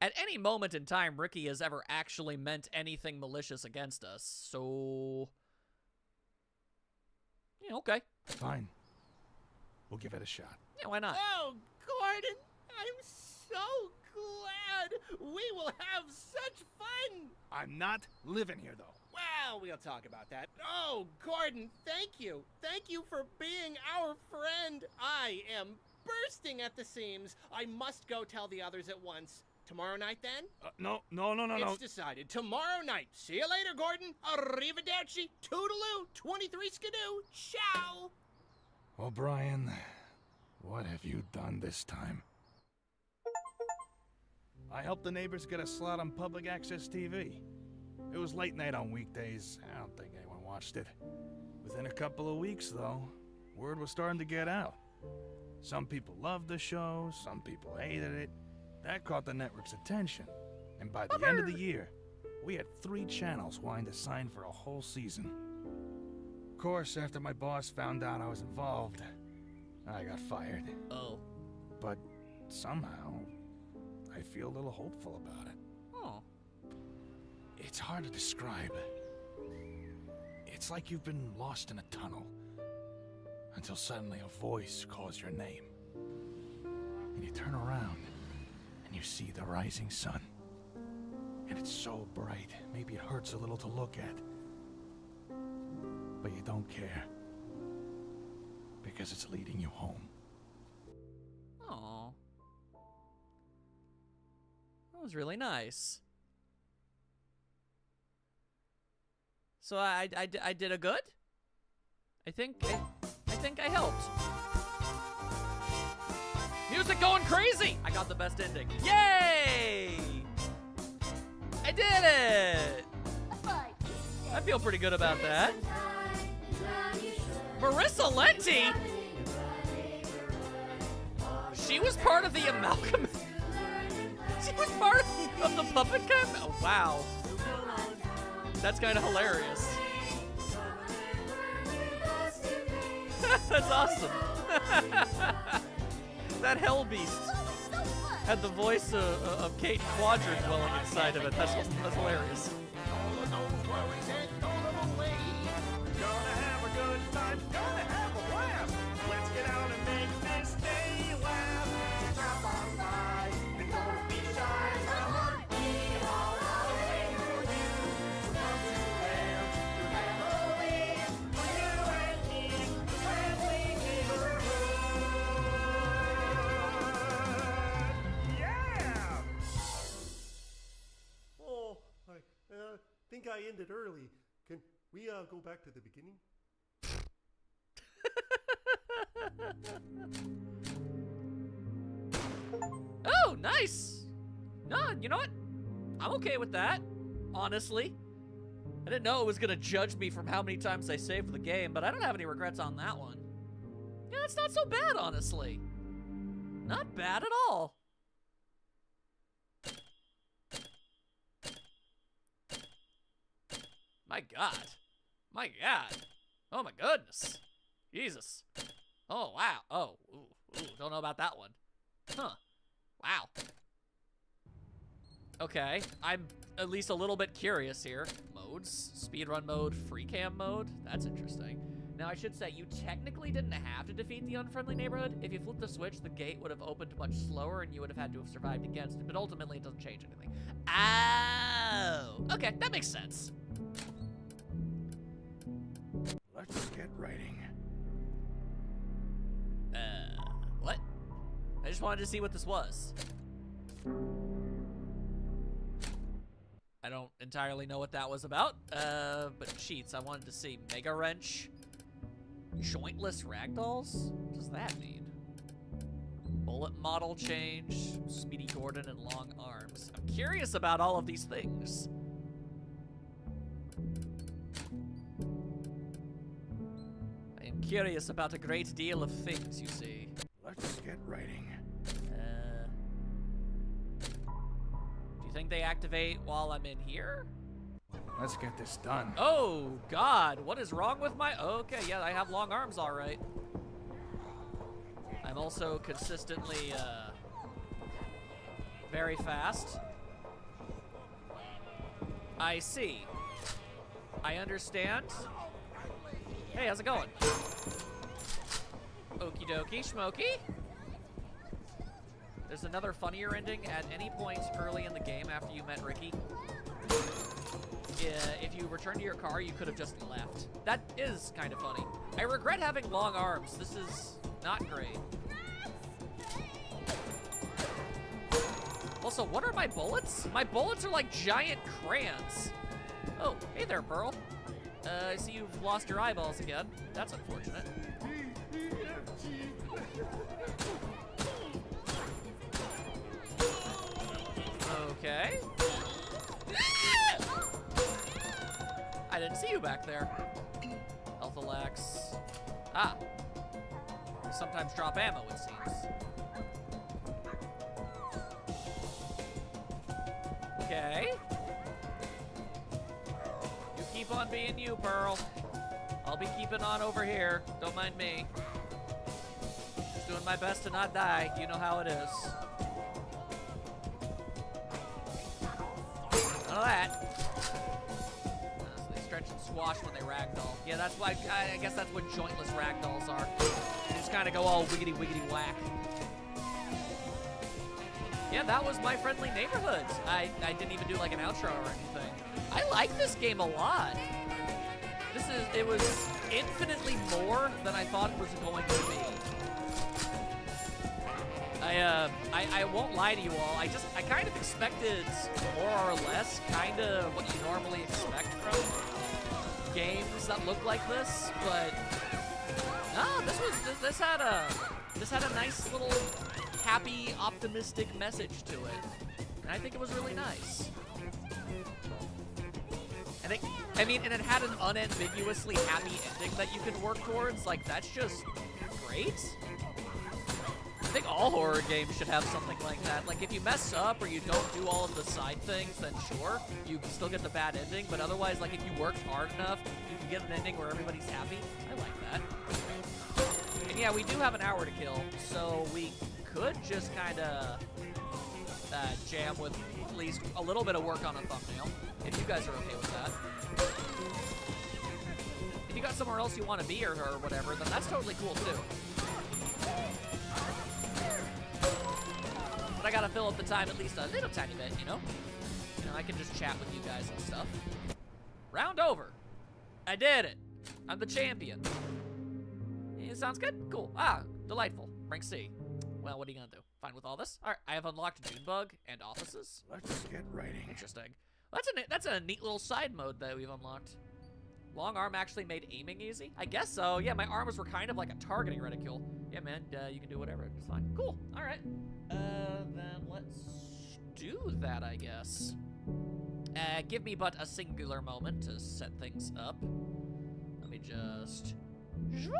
at any moment in time Ricky has ever actually meant anything malicious against us. So, yeah, okay. Fine. We'll give it a shot. Yeah, why not? Oh, Gordon, I'm so glad. We will have such fun. I'm not living here, though. Well, we'll talk about that. Oh, Gordon, thank you. Thank you for being our friend. I am bursting at the seams. I must go tell the others at once. Tomorrow night, then? No. It's decided. Tomorrow night. See you later, Gordon. Arrivederci. Toodaloo. 23 skidoo. Ciao. O'Brien, what have you done this time? I helped the neighbors get a slot on public access TV. It was late night on weekdays. I don't think anyone watched it. Within a couple of weeks, though, word was starting to get out. Some people loved the show, some people hated it. That caught the network's attention. And by the end of the year, we had 3 channels wanting to sign for a whole season. Of course, after my boss found out I was involved, I got fired. Oh. But somehow, I feel a little hopeful about it. Oh. It's hard to describe. It's like you've been lost in a tunnel until suddenly a voice calls your name. And you turn around and you see the rising sun. And it's so bright, maybe it hurts a little to look at. But you don't care. Because it's leading you home. Oh. That was really nice. So I did a good? I think I helped. Music going crazy! I got the best ending. Yay! I did it! I feel pretty good about that. Marissa Lenti? She was part of the amalgam. She was part of the puppet camp? Oh, wow. That's kind of hilarious. That's awesome. That hell beast had the voice of Kate Quadrant dwelling inside of it. That's hilarious. All of those worries and gone away. Gonna have a good time, gonna have a blast. Let's get out and make this day last. So drop on by and don't be shy. Come on, we all are waiting for you. So come to Lamb to Halloween. For you and me, the friendly neighborhood. Yeah! Oh, I think I ended early. Can we go back to the beginning? Oh, nice. No, you know what? I'm okay with that, honestly. I didn't know it was gonna judge me from how many times I saved the game, but I don't have any regrets on that one. Yeah, that's not so bad, honestly. Not bad at all. My God. My God. Oh my goodness. Jesus. Oh, wow. Oh, ooh, don't know about that one. Huh. Wow. Okay, I'm at least a little bit curious here. Modes, speedrun mode, free cam mode. That's interesting. Now, I should say, you technically didn't have to defeat the unfriendly neighborhood. If you flipped the switch, the gate would have opened much slower and you would have had to have survived against it, but ultimately it doesn't change anything. Oh, okay, that makes sense. Let's get writing. What? I just wanted to see what this was. I don't entirely know what that was about, but cheats, I wanted to see. Mega Wrench. Jointless ragdolls? What does that mean? Bullet model change, Speedy Gordon and long arms. I'm curious about all of these things. I am curious about a great deal of things, you see. Let's get writing. Do you think they activate while I'm in here? Let's get this done. Oh, God, what is wrong with my... Okay, yeah, I have long arms, all right. I'm also consistently, very fast. I see. I understand. Hey, how's it going? Okie dokie, schmokey. There's another funnier ending at any point early in the game after you met Ricky. If you return to your car, you could have just left. That is kind of funny. I regret having long arms. This is not great. Also, what are my bullets? My bullets are like giant crayons. Oh, hey there, Pearl. I see you've lost your eyeballs again. That's unfortunate. Okay. I didn't see you back there. Health Alex. Ah. You sometimes drop ammo, it seems. Okay. You keep on being you, Pearl. I'll be keeping on over here. Don't mind me. Just doing my best to not die. You know how it is. None of that. They stretch and squash when they ragdoll. Yeah, that's why, I guess that's what jointless ragdolls are. They just kind of go all wiggity wiggity whack. Yeah, that was My Friendly Neighborhood. I didn't even do like an outro or anything. I like this game a lot. It was infinitely more than I thought it was going to be. I won't lie to you all. I kind of expected more or less kind of what you normally expect from games that look like this, but no, this had a nice little happy, optimistic message to it, and I think it was really nice. And it had an unambiguously happy ending that you can work towards. Like, that's just great. I think all horror games should have something like that. Like, if you mess up or you don't do all of the side things, then sure, you can still get the bad ending. But otherwise, like, if you worked hard enough, you can get an ending where everybody's happy. I like that. yeah, we do have an hour to kill, so we could just kind of jam with at least a little bit of work on a thumbnail, if you guys are okay with that. If you got somewhere else you want to be or whatever, then that's totally cool too. But I gotta fill up the time at least a little tiny bit, you know? You know, I can just chat with you guys and stuff. Round over. I did it. I'm the champion. Yeah, sounds good? Cool. Ah, delightful. Rank C. Well, what are you gonna do? Fine with all this? All right, I have unlocked Junebug and offices. Let's get writing. Interesting. That's a neat little side mode that we've unlocked. Long arm actually made aiming easy? I guess so. Yeah, my arms were kind of like a targeting reticule. Yeah, man, you can do whatever. It's fine. Cool. All right. Then let's do that, I guess. Give me but a singular moment to set things up. Let me just... Here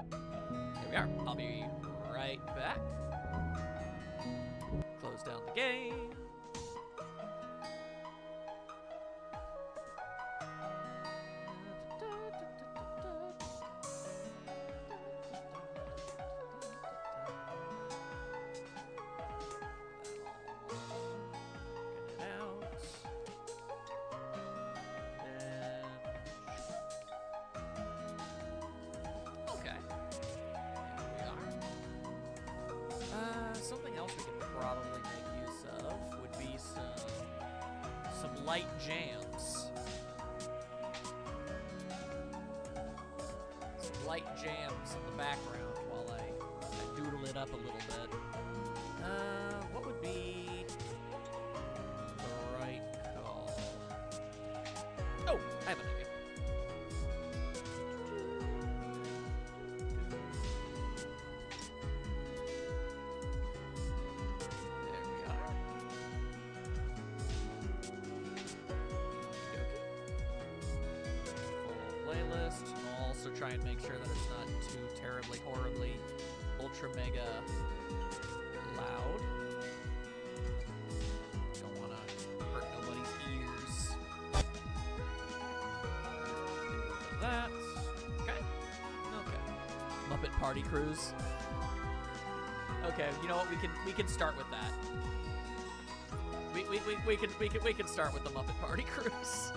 we are. I'll be right back. Close down the game. Something else we could probably make use of would be some light jams. Some light jams in the background while I doodle it up a little bit. What would be the right call? Oh, I have an idea. Try and make sure that it's not too terribly, horribly, ultra mega loud. Don't want to hurt nobody's ears. That. Okay. Okay. Muppet Party Cruise. Okay. You know what? We can start with that. We can start with the Muppet Party Cruise.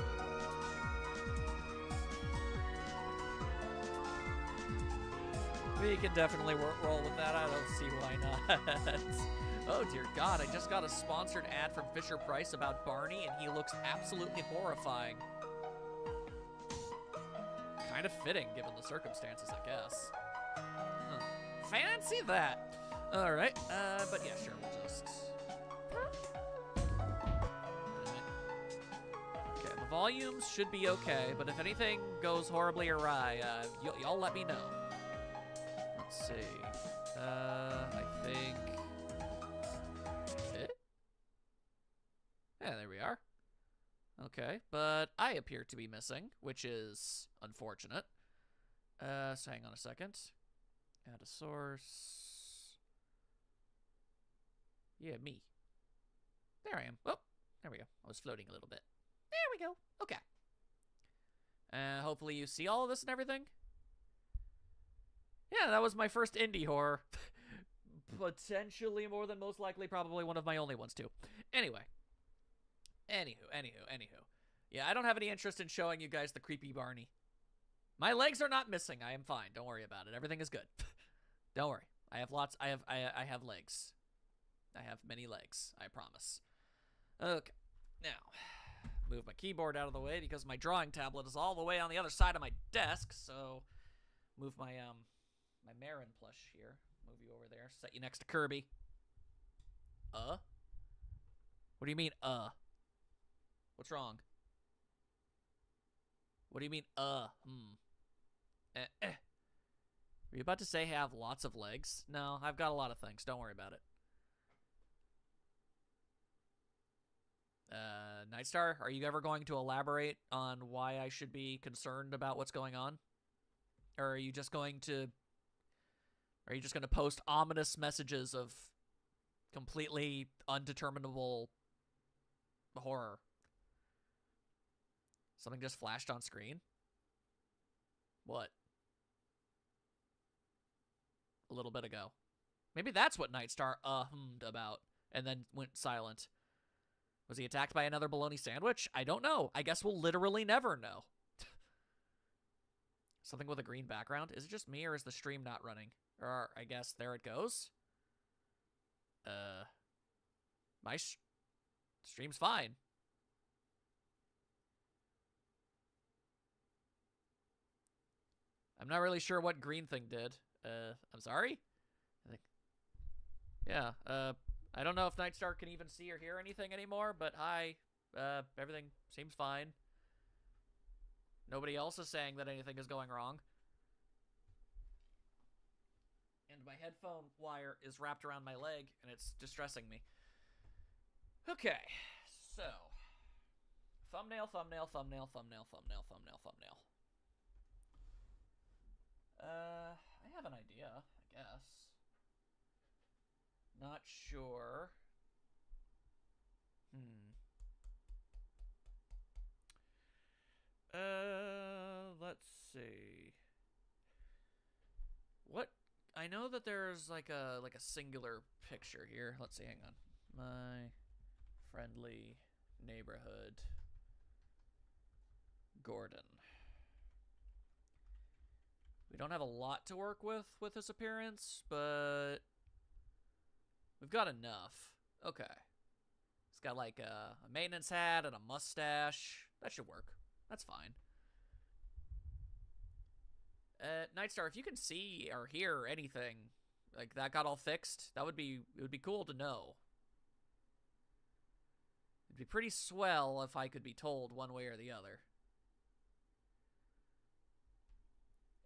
We can definitely roll with that. I don't see why not. Oh, dear God. I just got a sponsored ad from Fisher-Price about Barney, and he looks absolutely horrifying. Kind of fitting, given the circumstances, I guess. Huh. Fancy that. All right. But yeah, sure. We'll just... Okay, the volumes should be okay, but if anything goes horribly awry, y'all let me know. Let's see. I think... Yeah, there we are. Okay, but I appear to be missing, which is unfortunate. So hang on a second. Add a source. Yeah, me. There I am. Oh, there we go. I was floating a little bit. There we go. Okay. Hopefully you see all of this and everything. Yeah, that was my first indie horror. Potentially more than most likely, probably one of my only ones, too. Anyway. Anywho. Yeah, I don't have any interest in showing you guys the creepy Barney. My legs are not missing. I am fine. Don't worry about it. Everything is good. Don't worry. I have lots. I have legs. I have many legs. I promise. Okay. Now, move my keyboard out of the way because my drawing tablet is all the way on the other side of my desk. So, move my my Marin plush here. Move you over there. Set you next to Kirby. What do you mean, What's wrong? What do you mean, Were you about to say I have lots of legs? No, I've got a lot of things. Don't worry about it. Nightstar, are you ever going to elaborate on why I should be concerned about what's going on? Or are you just going to post ominous messages of completely undeterminable horror? Something just flashed on screen? What? a little bit ago. Maybe that's what Nightstar hummed about and then went silent. Was he attacked by another bologna sandwich? I don't know. I guess we'll literally never know. Something with a green background? Is it just me, or is the stream not running? Or, I guess, there it goes. My stream's fine. I'm not really sure what green thing did. I'm sorry? Yeah, I don't know if Nightstar can even see or hear anything anymore, but hi. Everything seems fine. Nobody else is saying that anything is going wrong. And my headphone wire is wrapped around my leg, and it's distressing me. Okay, so. Thumbnail, thumbnail, thumbnail, thumbnail, thumbnail, thumbnail, thumbnail. I have an idea, I guess. Not sure. Let's see. What? I know that there's like a singular picture here. Let's see, hang on. My friendly neighborhood Gordon. We don't have a lot to work with his appearance, but we've got enough. Okay. He's got like a maintenance hat and a mustache. That should work. That's fine. Nightstar, if you can see or hear anything like that got all fixed, it would be cool to know. It'd be pretty swell if I could be told one way or the other.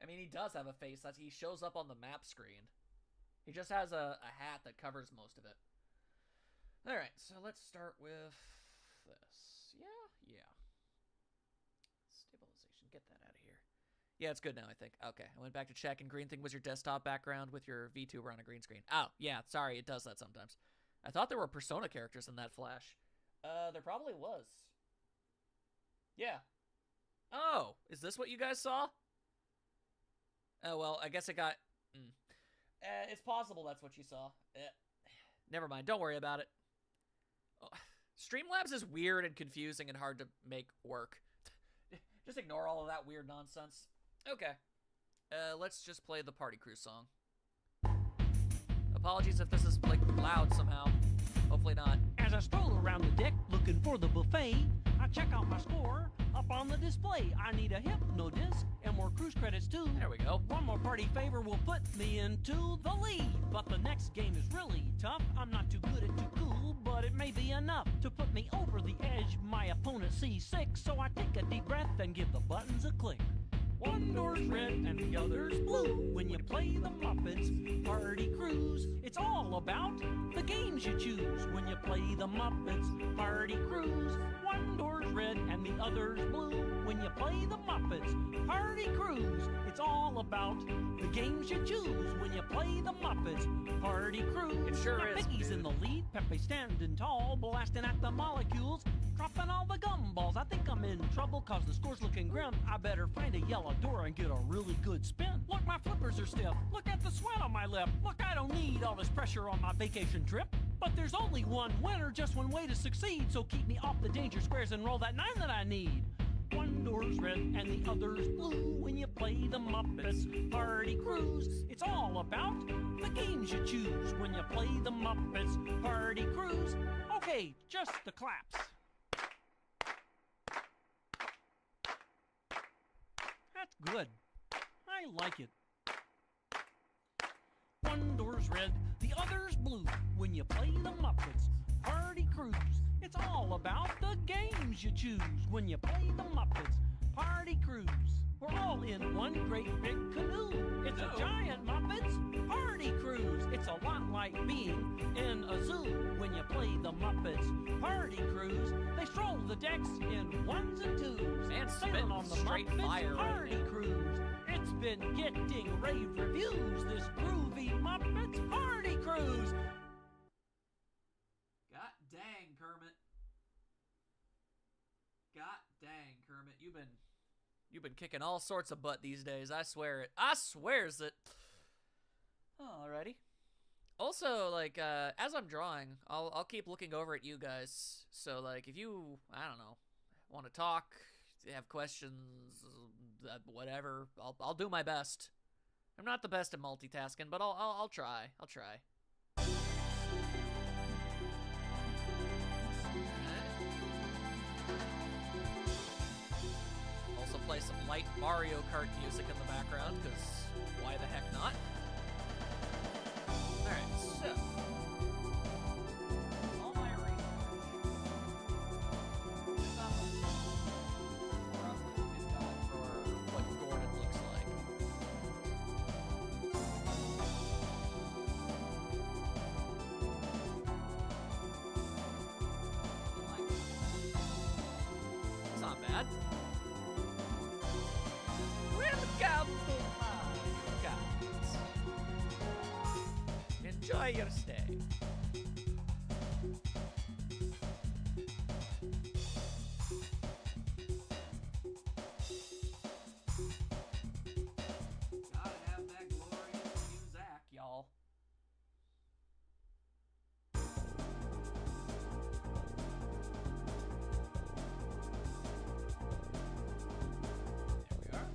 I mean, he does have a face. He shows up on the map screen. He just has a hat that covers most of it. Alright, so let's start with this. Yeah. Stabilization, get that out of here. Yeah, it's good now, I think. Okay, I went back to check, and green thing was your desktop background with your VTuber on a green screen. Oh, yeah, sorry, it does that sometimes. I thought there were Persona characters in that flash. There probably was. Yeah. Oh, is this what you guys saw? Oh, well, I guess it got... it's possible that's what you saw. Never mind, don't worry about it. Oh, Streamlabs is weird and confusing and hard to make work. Just ignore all of that weird nonsense. Okay. Let's just play the Party Crew song. Apologies if this is, like, loud somehow. Hopefully not. As I stroll around the deck looking for the buffet, I check out my score up on the display. I need a hypno disc and more cruise credits too. There we go. One more party favor will put me into the lead. But the next game is really tough. I'm not too good at too cool, but it may be enough to put me over the edge. My opponent sees 6, so I take a deep breath and give the buttons a click. One door's red and the other's blue. When you play the Muppets Party Cruise, it's all about the games you choose. When you play the Muppets Party Cruise, one door's red and the other's blue. When you play the Muppets Party Cruise, it's all about the games you choose. When you play the Muppets Party Cruise, It sure is, Mickey's dude. in the lead, Pepe standing tall, blasting at the molecules, dropping all the gumballs. I think I'm in trouble cause the score's looking grim. I better find a yellow door and get a really good spin. Look, my flippers are stiff. Look at the sweat on my lip. Look, I don't need all this pressure on my vacation trip. But there's only one winner, just one way to succeed. So keep me off the danger squares and roll that 9 that I need. One door's red and the other's blue. When you play the Muppets Party Cruise, it's all about the games you choose. When you play the Muppets Party Cruise. Okay, just the claps. That's good. I like it. One door's red, the other's blue. When you play the Muppets Party Cruise, it's all about the games you choose. When you play the Muppets Party Cruise, we're all in one great big canoe. It's a giant Muppets Party Cruise. It's a lot like being in a zoo. When you play the Muppets Party Cruise, they stroll the decks in ones and twos. And Sailing spitting on the straight Muppets fire right Party now. Cruise. It's been getting rave reviews. This groovy Muppets Party Cruise. God dang, Kermit. God dang, Kermit. You've been kicking all sorts of butt these days. I swear it. I swears it. Alrighty. Also, like, as I'm drawing, I'll keep looking over at you guys. So, like, if you, I don't know, want to talk, have questions, whatever, I'll do my best. I'm not the best at multitasking, but I'll try. I'll try. Also play some light Mario Kart music in the background, because why the heck not? Alright, so. All my research. It's not roughly been done for what Gordon looks like. It's not bad. Welcome to my guys. Enjoy your stay. Gotta have that glorious music, y'all. There we are.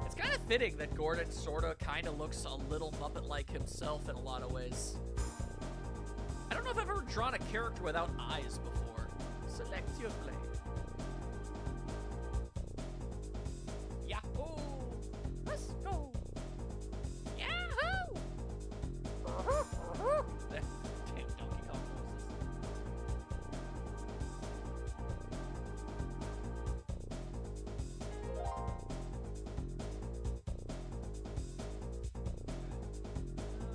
It's kind of fitting that Gordon sorta kinda looks a little Muppet-like himself in a lot of ways. I don't know if I've ever drawn a character without eyes before. Select your blade. Yahoo! Let's go! Yahoo! Damn Donkey Kong voices.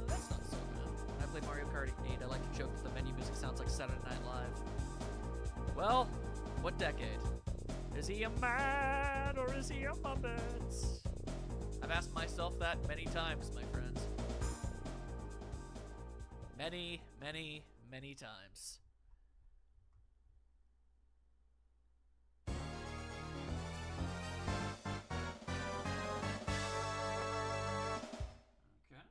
That's not so bad. When I play Mario Kart 8, I like to joke that the menu music sounds like Saturday Night Live. Well, what decade? Is he a man or is he a Muppet? I've asked myself that many times, my friends. Many, many, many times. Okay.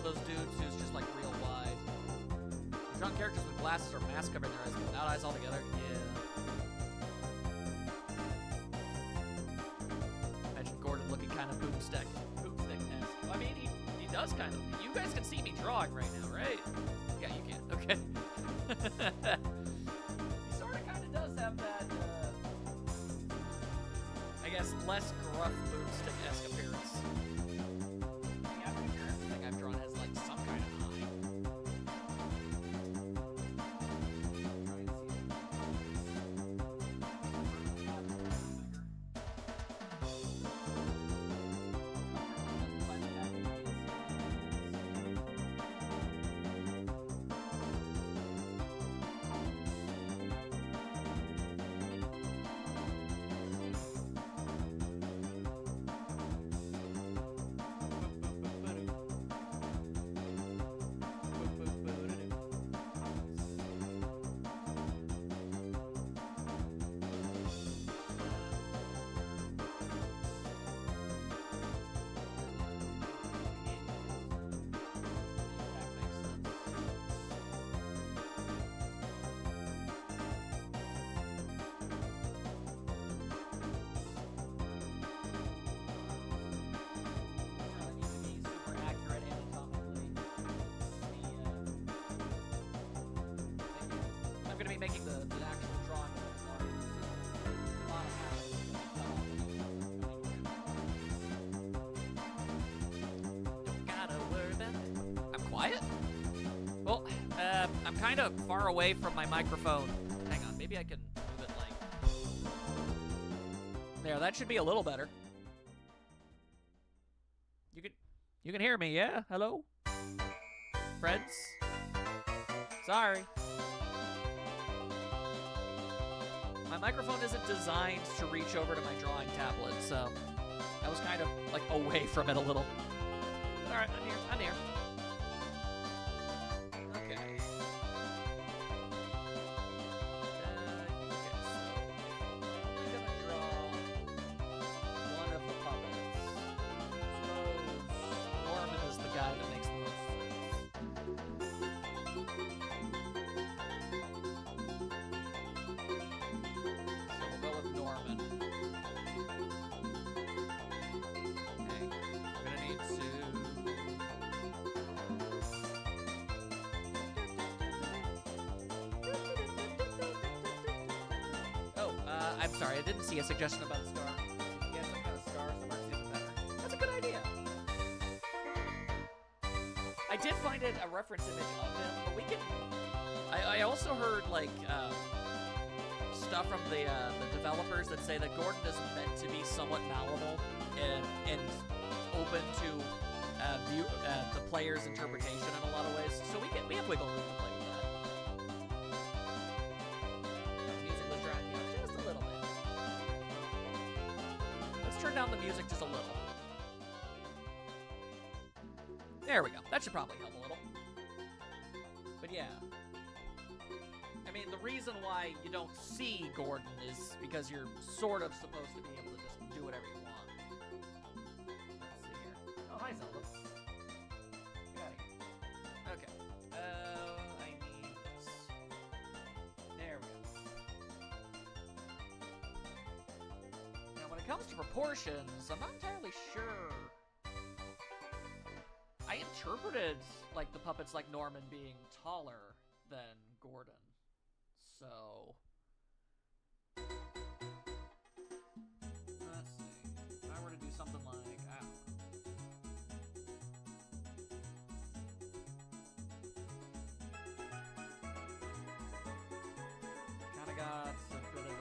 Those dudes who's just like real wide. Drawn characters with glasses or masks covering their eyes, but without eyes altogether. Yeah. Imagine Gordon looking kind of boomstick-esque. I mean, he does kind of. You guys can see me drawing right now, right? Yeah, you can. Okay. He sort of kind of does have that, I guess, less gruff boomstick-esque appearance. Everything I've drawn has like some kind of eye. Making the actual drawing a little larger. kind of far away from my microphone. Hang on, maybe I can move it like... There, that should be a little better. You can hear me, yeah? Hello? Friends? Sorry. My microphone isn't designed to reach over to my drawing tablet, so I was kind of like away from it a little. All right, I'm here. I'm here. Okay. Okay, so I'm gonna draw one of the puppets. Suppose Norman is the guy that makes the most sense. So we'll go with Norman. Okay, we're gonna need to. Oh, I'm sorry, I didn't see a suggestion about a star. Yeah, some kind of star somewhere to the better. That's a good idea. I did find it a reference image of him, but we can. I also heard like stuff from the developers that say that Gordon is meant to be somewhat malleable and open to the player's interpretation in a lot of ways. So we have wiggle room to play with that. Music was dragging out just a little bit. Let's turn down the music just a little. There we go. That should probably help a little. But yeah. I mean, the reason why you don't see Gordon is because you're sort of supposed to be able to just do whatever you want. Let's see here. Oh, hi, Zelda. Get out of here. Okay. I need this. There we go. Now, when it comes to proportions, I'm not entirely sure. I interpreted, like, the puppets like Norman being taller than Gordon. So... let's see. If I were to do something like... I don't know. Kinda got a bit of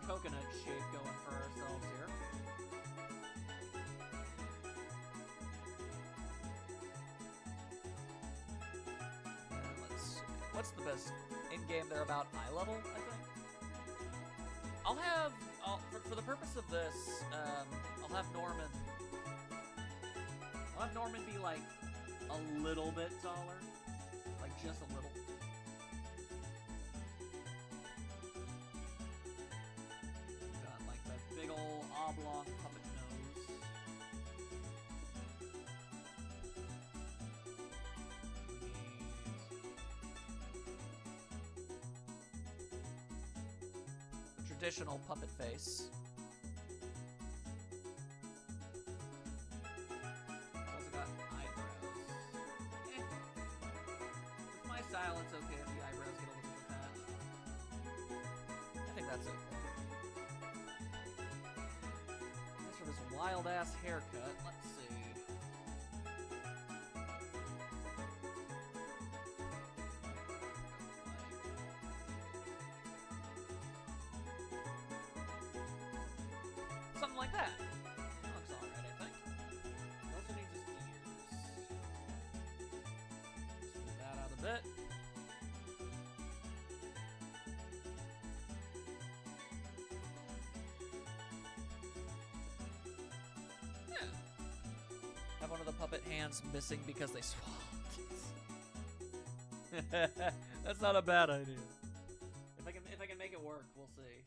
a coconut shape going for ourselves here. What's the best in-game? They're about eye level, I think. For the purpose of this, I'll have Norman be like a little bit taller, like just a little. Got like that big old oblong puppet nose. Traditional puppet face. Also got eyebrows. With my style, it's okay if the eyebrows get a little bit attached. I think that's okay. As for this wild-ass haircut, let's see. Something like that. That looks alright, I think. It also needs his ears. Smooth that out a bit. Yeah. Have one of the puppet hands missing because they swallowed it. That's not a bad idea. If I can make it work, we'll see.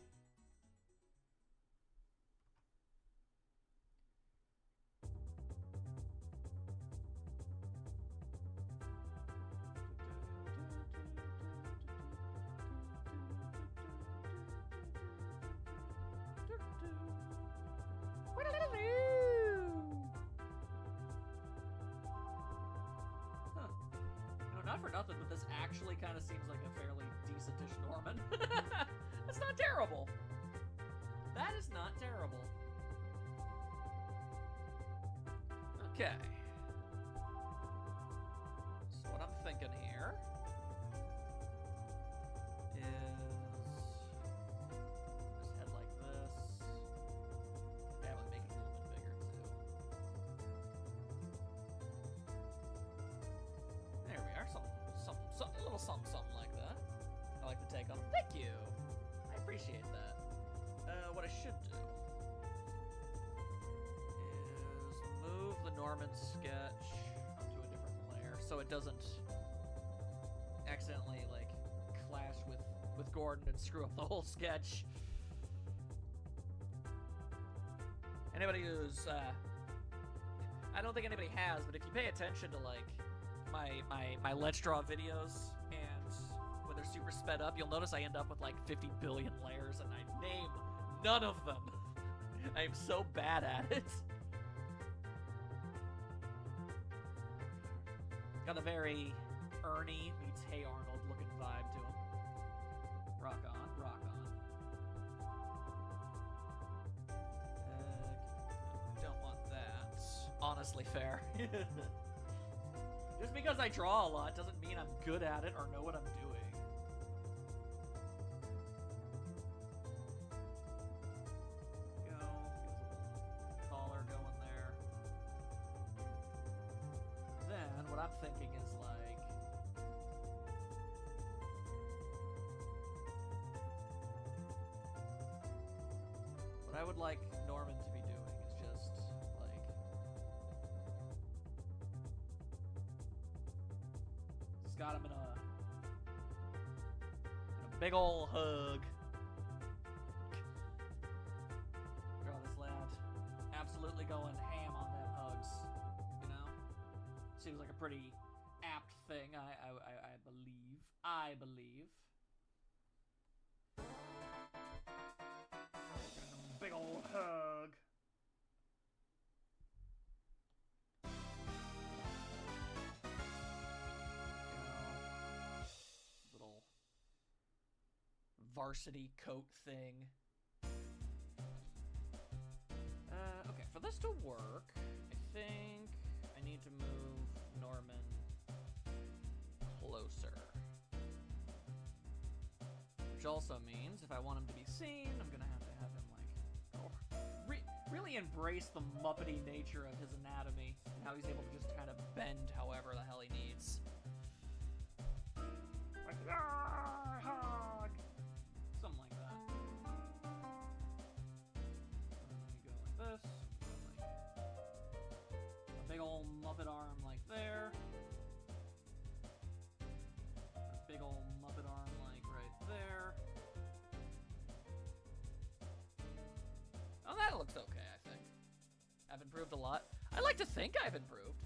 Not for nothing, but this actually kind of seems like a fairly decent-ish Norman. That's not terrible. That is not terrible. Okay. thinking here is just head like this. Yeah, I'm making it a little bit bigger too. There we are. Something, a little something like that. I like the take on. Thank you. I appreciate that. What I should do is move the Norman sketch onto a different layer so it doesn't accidentally like clash with Gordon and screw up the whole sketch. Anybody who's I don't think anybody has, but if you pay attention to like my Let's Draw videos and when they're super sped up, you'll notice I end up with like 50 billion layers and I name none of them. I am so bad at it. Got a very Ernie meets Hey Arnold looking vibe to him. Rock on, rock on. Don't want that. Honestly fair. Just because I draw a lot doesn't mean I'm good at it or know what I'm doing. What I'm thinking is like what I would like Norman to be doing is just like just got him in a big ol' hug. Draw this lad absolutely going ham on them hugs. Seems like a pretty apt thing, I believe. I believe. Big old hug. Little varsity coat thing. Okay, for this to work, I think I need to move Norman closer. Which also means if I want him to be seen, I'm gonna have him like really embrace the Muppety nature of his anatomy and how he's able to just kind of bend however the hell he needs. Like, hug! Something like that. And then we go like this. A big old Muppet arm like there. A big old Muppet arm like right there. Oh, that looks okay, I think. I've improved a lot. I like to think I've improved.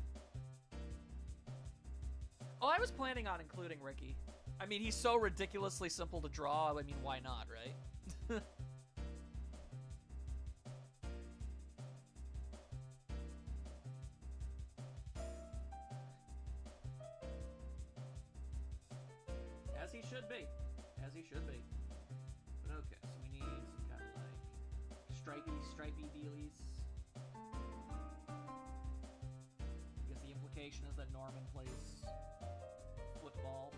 Oh, I was planning on including Ricky. I mean, he's so ridiculously simple to draw. I mean, why not, right? As he should be. As he should be. But okay, so we need some kind of like stripey dealies. I guess the implication is that Norman plays football.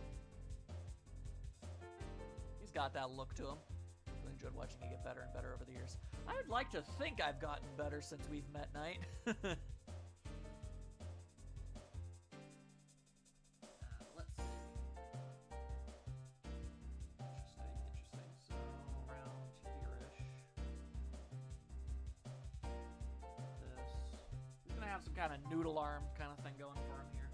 He's got that look to him. Really enjoyed watching it get better and better over the years. I would like to think I've gotten better since we've met, Knight. Let's see. Interesting. So, around here-ish. This. He's gonna have some kind of noodle arm kind of thing going for him here.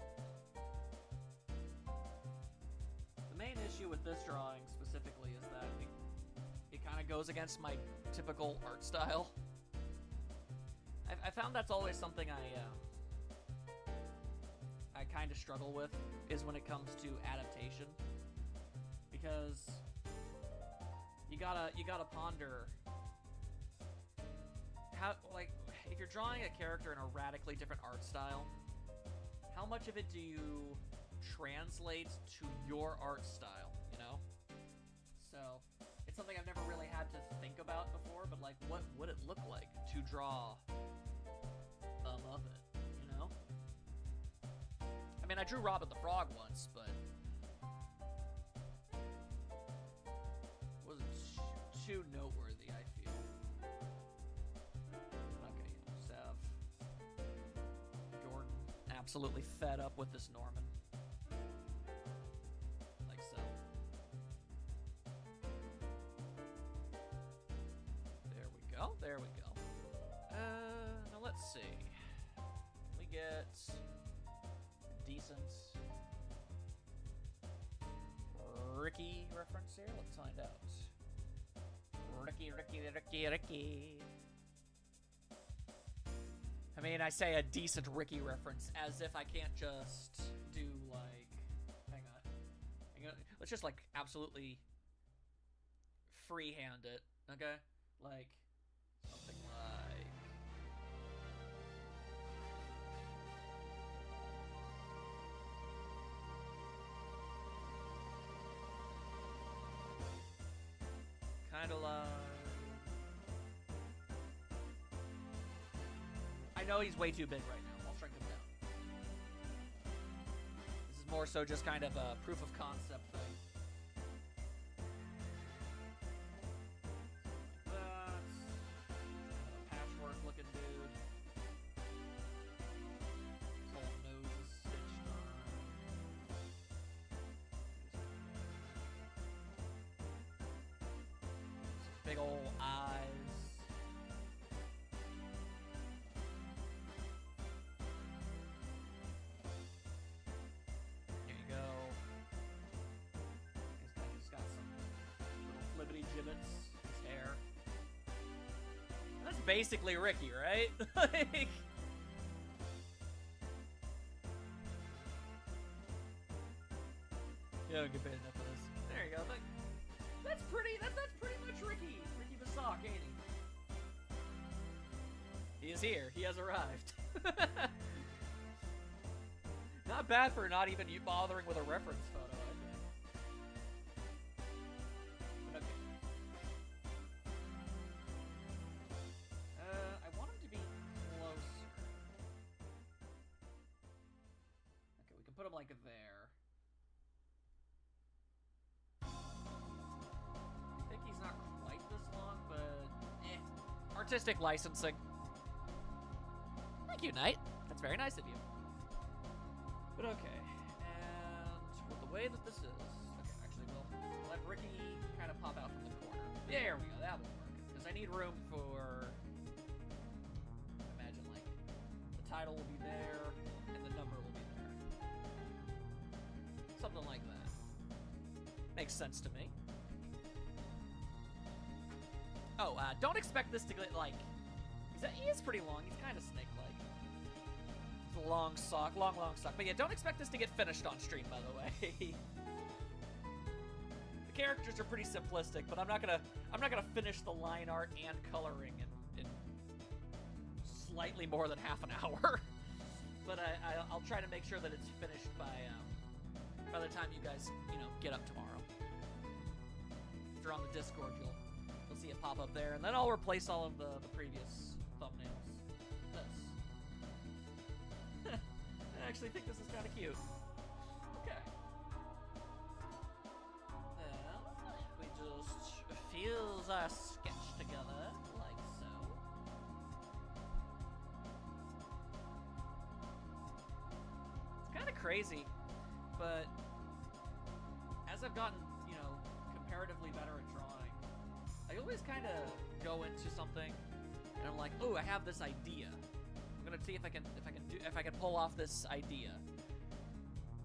The main issue with this drawing specifically is that it kind of goes against my typical art style. I found that's always something I kind of struggle with, is when it comes to adaptation, because you gotta ponder how, like, if you're drawing a character in a radically different art style, how much of it do you translate to your art style, you know? So it's something I've never really had to think about before, but like, what would it look like to draw a Muppet, you know? I mean, mean, I drew Robin the Frog once, but wasn't too noteworthy, I feel. Okay, just have Jordan absolutely fed up with this Norman. Like so. There we go, there we go. Now let's see. We get decent Ricky reference here? Let's find out. Ricky. I mean, I say a decent Ricky reference as if I can't just do, like... Hang on. Let's just, like, absolutely freehand it, okay? Like, something like... Kinda like... I know he's way too big right now. I'll shrink him down. This is more so just kind of a proof of concept thing. That's a patchwork looking dude. His whole nose is stitched on. Big ol' eyes. There you go. He's got some little flibbity gibbets. His hair. That's basically Ricky, right? Like... Yeah, don't get paid enough for this. There you go. That's pretty much Ricky. Ricky Basak, ain't he? He is here. He has arrived. Not bad for not even you bothering with a reference photo, I think. But okay. I want him to be closer. Okay, we can put him like there. Not quite this long, but artistic licensing. Thank you, Knight. That's very nice of you. But okay, and with the way that this is, okay, actually we'll let Ricky kind of pop out from the corner. There we go, that will work. Because I need room for, imagine like, the title will be there, and the number will be there. Something like that. Makes sense to me. Oh, don't expect this to get, like... He is pretty long. He's kind of snake-like. It's a long sock. Long sock. But yeah, don't expect this to get finished on stream, by the way. The characters are pretty simplistic, but I'm not gonna finish the line art and coloring in slightly more than half an hour. But I'll try to make sure that it's finished by the time you guys, get up tomorrow. If you're on the Discord, you'll see it pop up there, and then I'll replace all of the previous thumbnails. This. I actually think this is kind of cute. Okay. Well, we just fuse our sketch together, like so. It's kind of crazy, but as I've gotten, comparatively better at drawing, I always kind of go into something, and I'm like, "Oh, I have this idea. I'm gonna see if I can pull off this idea."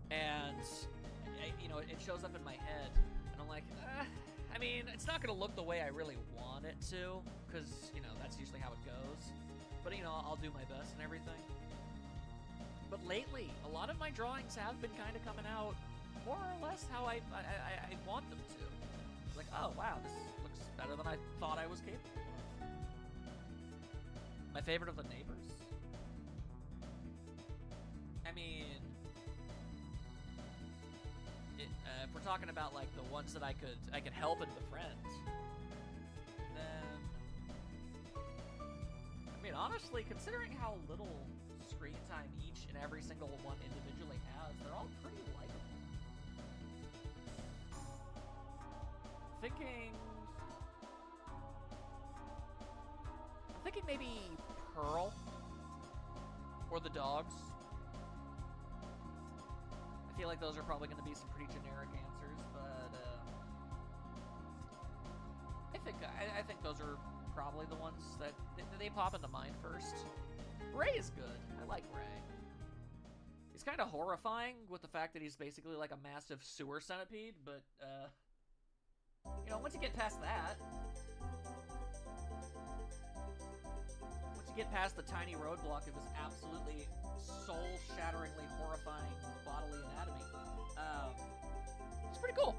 And it shows up in my head, and I'm like, I mean, it's not gonna look the way I really want it to, because that's usually how it goes. But I'll do my best and everything. But lately, a lot of my drawings have been kind of coming out more or less how I want them to. Like, oh wow, this looks better than I thought I was capable of. My favorite of the neighbors? I mean, if we're talking about like the ones that I could help and befriend, then I mean honestly, considering how little screen time each and every single one individually has, they're thinking maybe Pearl or the dogs. I feel like those are probably going to be some pretty generic answers, but I think those are probably the ones that they pop into mind first. Ray is good. I like Ray. He's kind of horrifying with the fact that he's basically like a massive sewer centipede, but you know, once you get past that, once you get past the tiny roadblock of his absolutely soul-shatteringly horrifying bodily anatomy, it's pretty cool.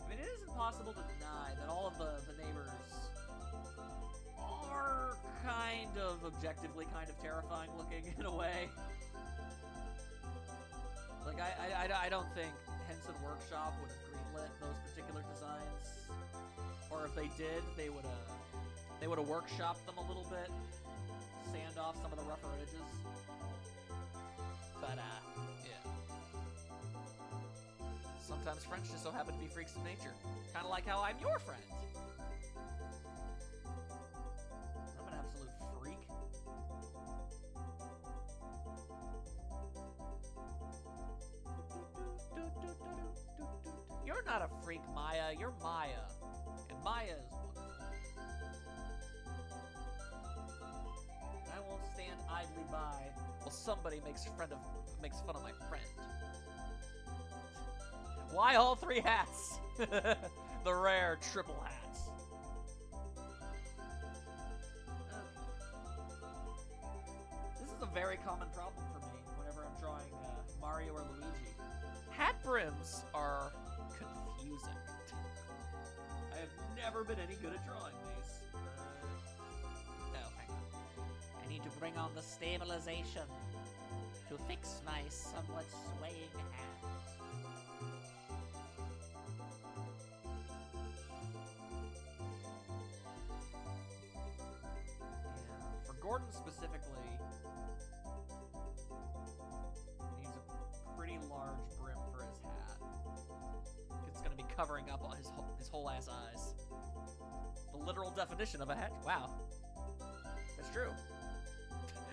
I mean, it is impossible to deny that all of the neighbors are kind of objectively kind of terrifying looking in a way. Like, I don't think Henson Workshop would have greenlit those particular designs. Or if they did, they would have workshopped them a little bit, sand off some of the rougher edges. But, yeah. Sometimes friends just so happen to be freaks of nature. Kind of like how I'm your friend. I'm an absolute freak. You're not a freak, Maya. You're Maya. And Maya is wonderful. And I won't stand idly by while somebody makes fun of my friend. Why all three hats? The rare triple hats. Okay. This is a very common problem for me whenever I'm drawing Mario or Luigi. Hat brims are confusing. I have never been any good at drawing these. No, hang on. I need to bring on the stabilization to fix my somewhat swaying hat. For Gordon specifically, he needs a pretty large brim for his hat. It's going to be covering up on his whole ass eyes. The literal definition of a hat. Wow. That's true.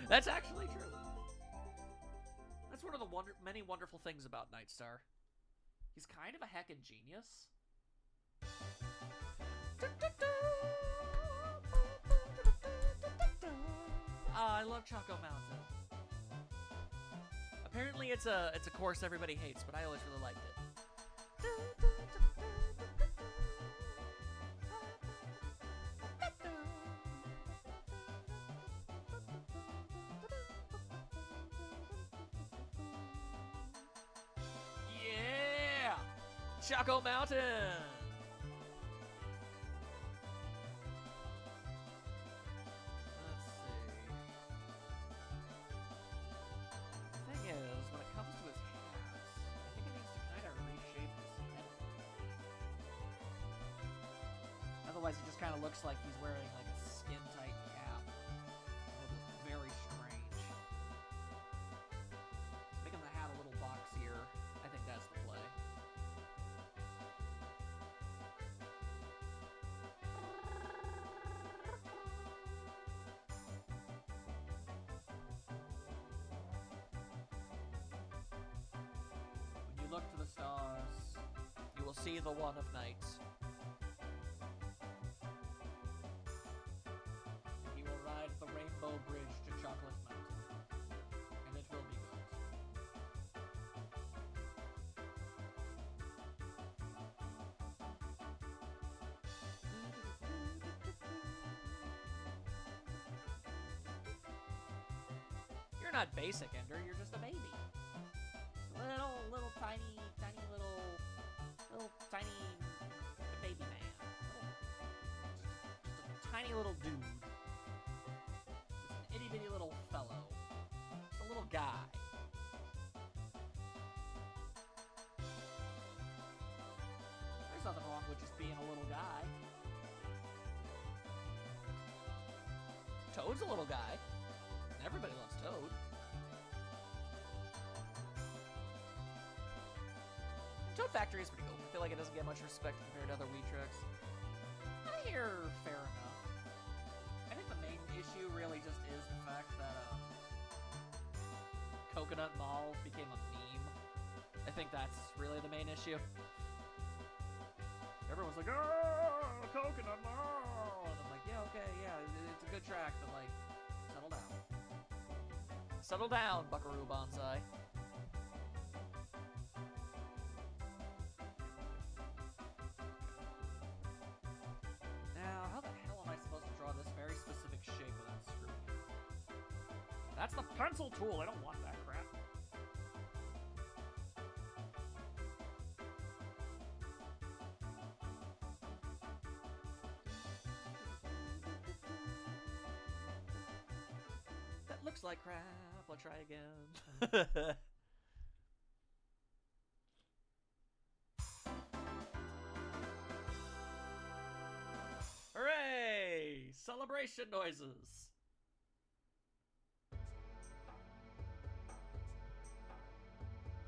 That's actually true. That's one of the many wonderful things about Nightstar. He's kind of a heckin' genius. I love Choco Mountain. Apparently it's a course everybody hates, but I always really liked it. Yeah! Choco Mountain! Otherwise, it just kind of looks like he's wearing like a skin-tight cap. It would look very strange. Making the hat a little boxier, I think that's the play. When you look to the stars, you will see the one of night. The Rainbow Bridge to Chocolate Mountain, and it will be good. You're not basic, Ender. You're just a baby. Little tiny baby man. Just a tiny little dude. Itty-bitty little fellow. Just a little guy. There's nothing wrong with just being a little guy. Toad's a little guy. Everybody Factory is pretty cool. I feel like it doesn't get much respect compared to other Wii tracks. I hear fair enough. I think the main issue really just is the fact that Coconut Mall became a meme. I think that's really the main issue. Everyone's like, oh, Coconut Mall! And I'm like, yeah, okay, yeah, it's a good track, but like, settle down. Settle down, Buckaroo Banzai. Now, how the hell am I supposed to draw this very specific shape without screwing it? That's the pencil tool, I don't want that crap. That looks like crap, I'll try again. Hooray! Celebration noises!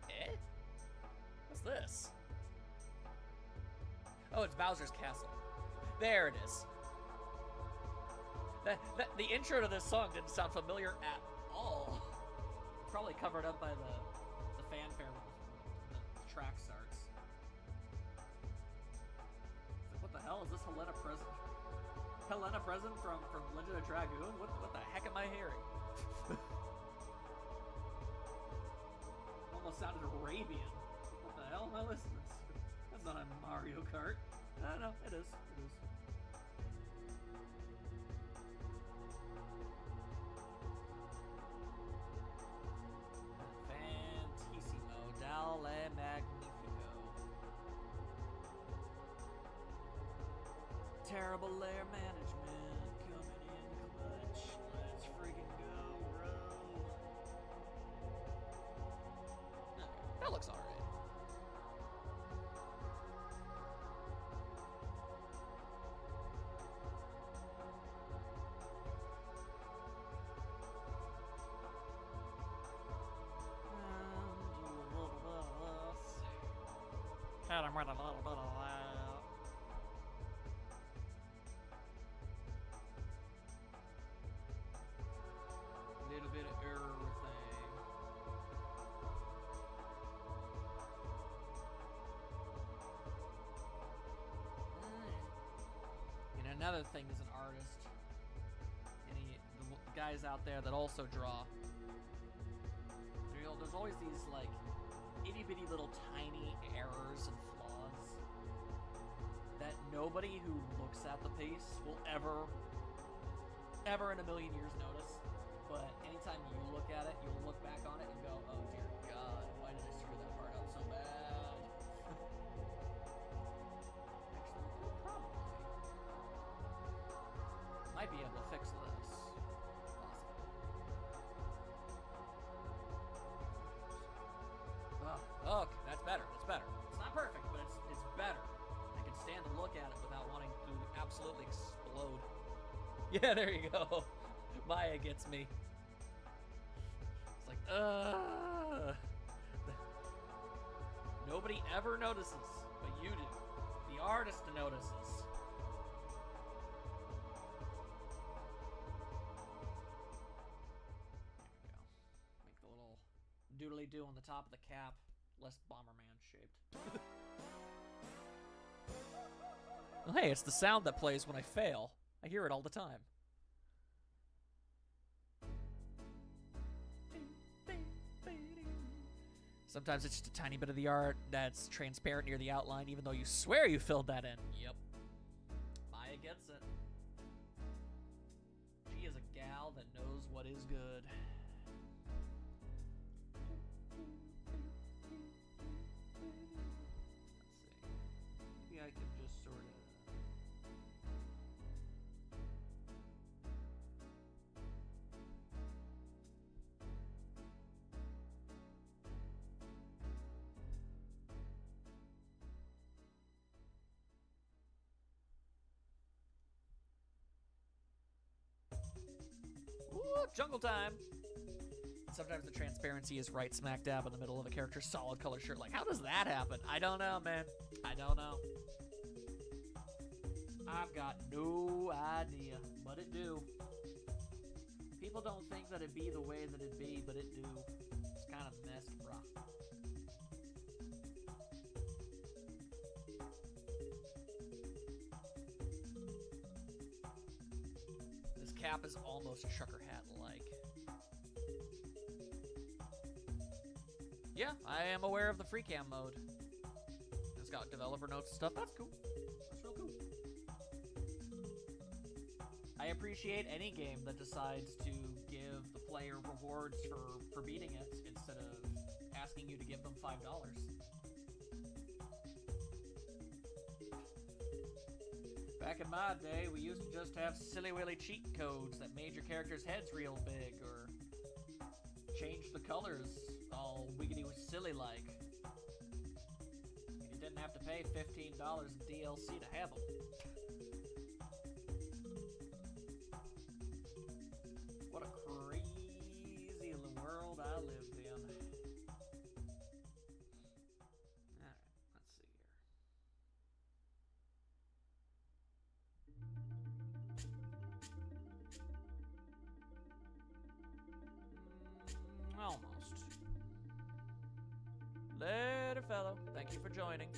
Eh? What's this? Oh, it's Bowser's Castle. There it is. The intro to this song didn't sound familiar at all. Probably covered up by the fanfare when the track starts. It's like, what the hell is this Helena Present? Helena Present from Legend of Dragoon? What the heck am I hearing? Almost sounded Arabian. What the hell am I listening to? That's not a Mario Kart. No, it is. It is. Fantissimo, Dalle Magnifico. Terrible layer management coming in clutch. Let's freaking go, bro. Okay, that looks alright. Hit him with a little bit of that. Little bit of everything. And another thing as an artist, the guys out there that also draw, there's always these like itty-bitty little tiny errors and flaws that nobody who looks at the piece will ever in a million years notice. But anytime you look at it, you'll look back on it and go, oh dear God, why did I screw that part up so bad? Actually, probably. Might be able to fix this. Okay, that's better. That's better. It's not perfect, but it's better. I can stand and look at it without wanting to absolutely explode. Yeah, there you go. Maya gets me. It's like, nobody ever notices, but you do. The artist notices. There we go. Make the little doodly-doo on the top of the cap. Less Bomberman shaped. Well, hey, it's the sound that plays when I fail. I hear it all the time. Sometimes it's just a tiny bit of the art that's transparent near the outline, even though you swear you filled that in. Yep. Maya gets it. She is a gal that knows what is good. I could just sort of... Ooh, jungle time! sometimes the transparency is right smack dab in the middle of a character's solid color shirt. Like, how does that happen? I don't know, man. I don't know. I've got no idea, but it do. People don't think that it be the way that it be, but it do. It's kind of messed, brah. This cap is almost trucker hat-like. Yeah, I am aware of the free cam mode. It's got developer notes and stuff. That's cool. That's real cool. I appreciate any game that decides to give the player rewards for beating it instead of asking you to give them $5. Back in my day, we used to just have silly-willy cheat codes that made your character's heads real big, or change the colors all wiggity silly like. And you didn't have to pay $15 in DLC to have them. What a crazy world I lived in. Alright, let's see here. Almost. Later, fellow. Thank you for joining.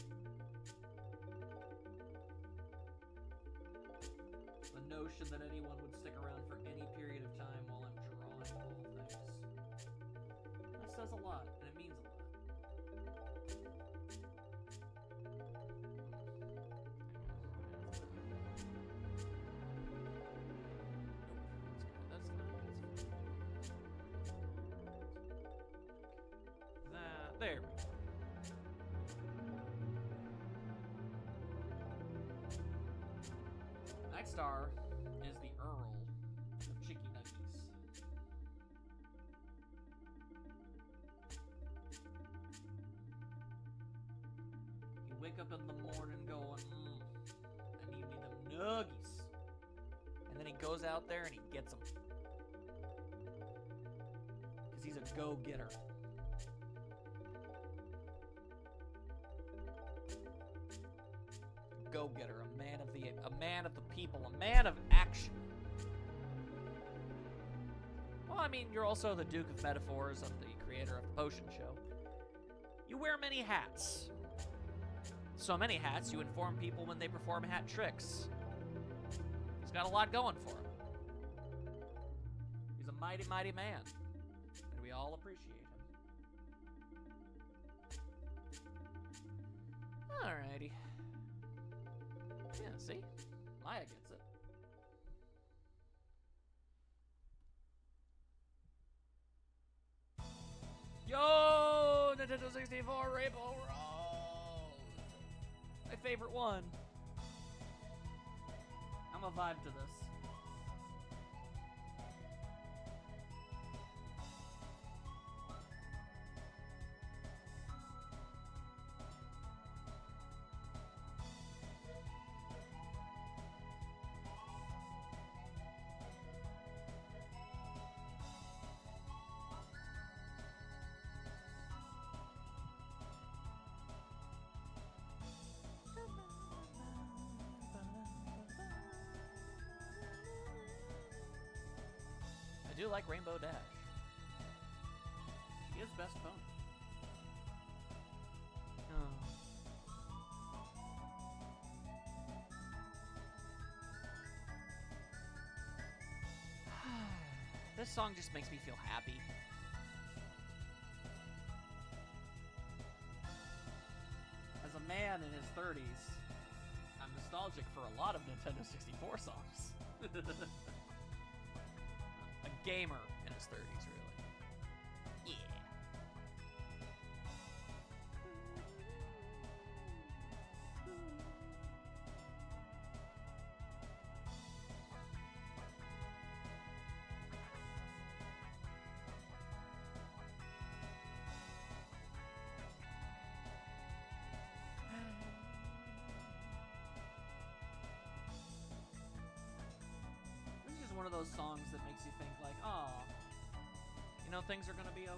The notion that anyone would stick around for any period of time while I'm drawing all things. That says a lot, and it means a lot. There we go. Nightstar is the Earl of Chicky Nuggies. You wake up in the morning going, I need me them nuggies. And then he goes out there and he gets them. Because he's a go-getter. Go-getter, a man of the people, a man of action. Well, I mean, you're also the Duke of Metaphors and the creator of the Potion Show. You wear many hats. So many hats, you inform people when they perform hat tricks. He's got a lot going for him. He's a mighty, mighty man, and we all appreciate him. Alrighty. Yeah, see? Maya gets it. Yo! Nintendo 64 Rainbow Road! My favorite one. I'm a vibe to this. I do like Rainbow Dash. She is best pony. Oh. This song just makes me feel happy. As a man in his 30s, I'm nostalgic for a lot of Nintendo 64 songs. A gamer in his 30s, really. Yeah. This is just one of those songs that makes you think like, oh, You know, things are gonna be okay.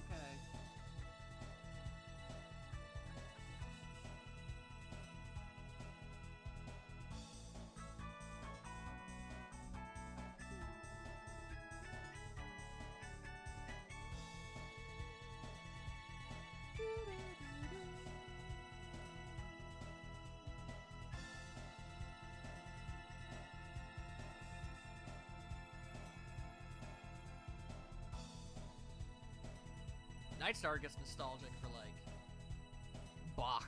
Nightstar gets nostalgic for, like, Bach.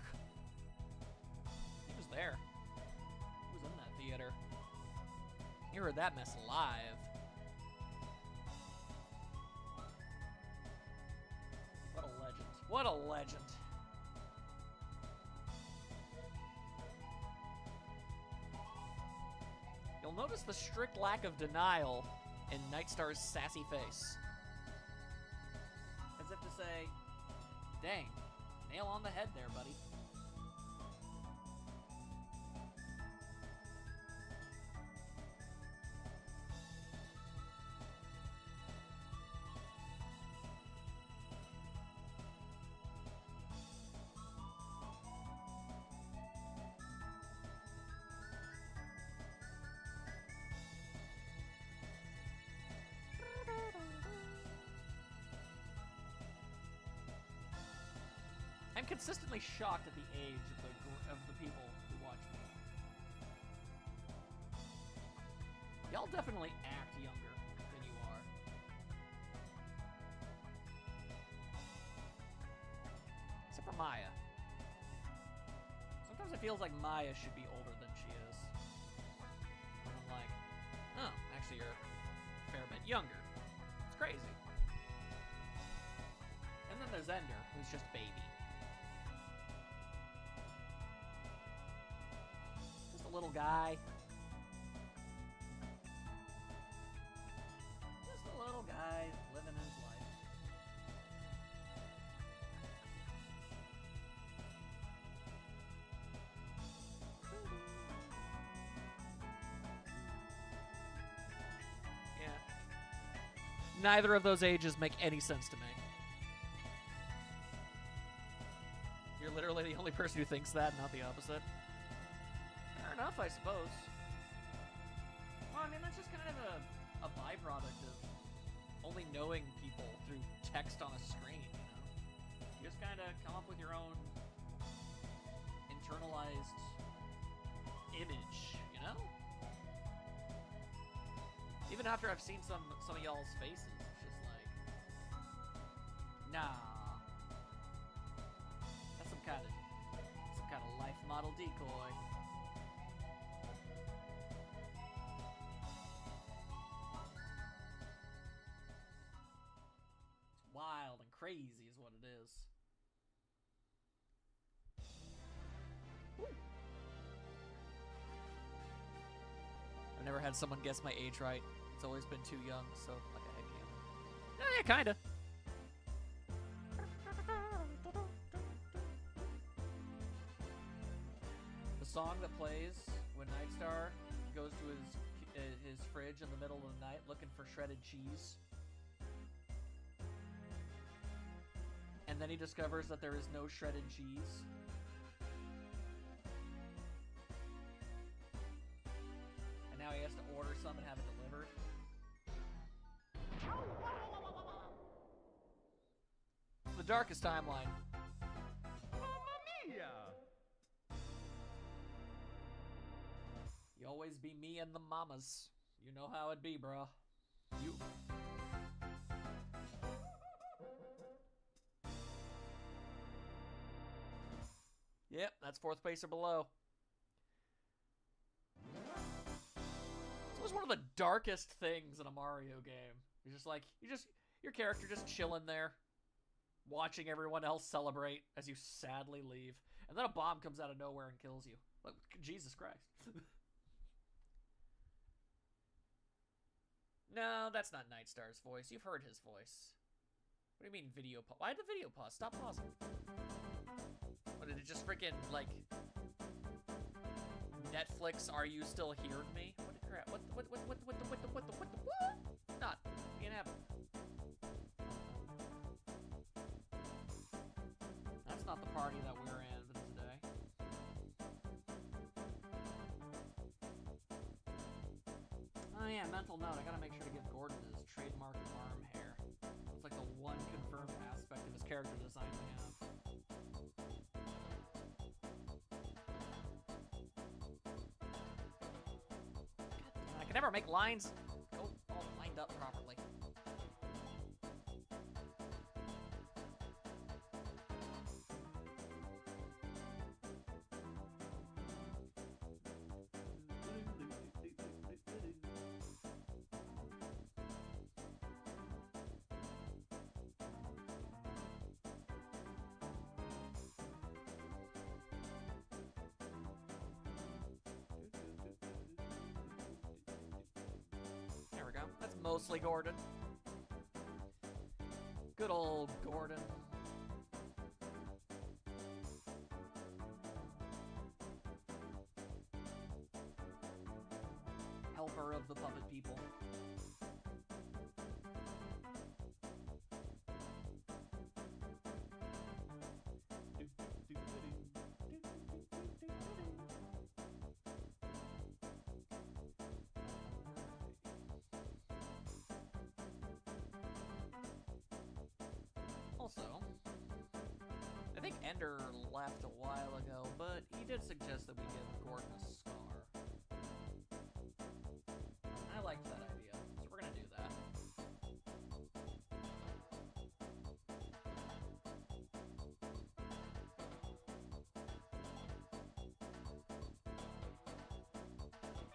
He was there. He was in that theater. He heard that mess live. What a legend. What a legend. You'll notice the strict lack of denial in Nightstar's sassy face. As if to say, dang, nail on the head there, buddy. I'm consistently shocked at the age of the people who watch me. Y'all definitely act younger than you are. Except for Maya. Sometimes it feels like Maya should be older than she is. And I'm like, oh, actually you're a fair bit younger. It's crazy. And then there's Ender, who's just baby. Little guy. Just a little guy living his life. Yeah. Neither of those ages make any sense to me. You're literally the only person who thinks that, not the opposite. Fair enough, I suppose. Well, I mean, that's just kind of a byproduct of only knowing people through text on a screen, you know? You just kind of come up with your own internalized image, you know? Even after I've seen some of y'all's faces, it's just like, nah. That's some kind of life model decoy. Wild and crazy is what it is. Woo. I've never had someone guess my age right. It's always been too young, so like a headcanon. Yeah, kinda. The song that plays when Nightstar goes to his fridge in the middle of the night looking for shredded cheese. And then he discovers that there is no shredded cheese. And now he has to order some and have it delivered. It's the darkest timeline. Mamma mia! You always be me and the mamas. You know how it be, bruh. You. Yep, that's fourth base or below. It's always one of the darkest things in a Mario game. You're just like, your character just chilling there, watching everyone else celebrate as you sadly leave. And then a bomb comes out of nowhere and kills you. Like, Jesus Christ. No, that's not Nightstar's voice. You've heard his voice. What do you mean video pause? Why the video pause? Stop pausing. What, did it just freaking, like, Netflix, are you still hearing me? What the crap? What? Not. Can't happen. party that we're in today. Oh yeah, mental note, I gotta make sure to give Gordon his trademark arm hair. It's like the one confirmed aspect of his character design we have. God damn, I can never make lines go all lined up properly. There we go. That's mostly Gordon. Good old Gordon. Helper of the puppet people. Also, I think Ender left a while ago, but he did suggest that we give Gordon a scar. I liked that idea, so we're gonna do that.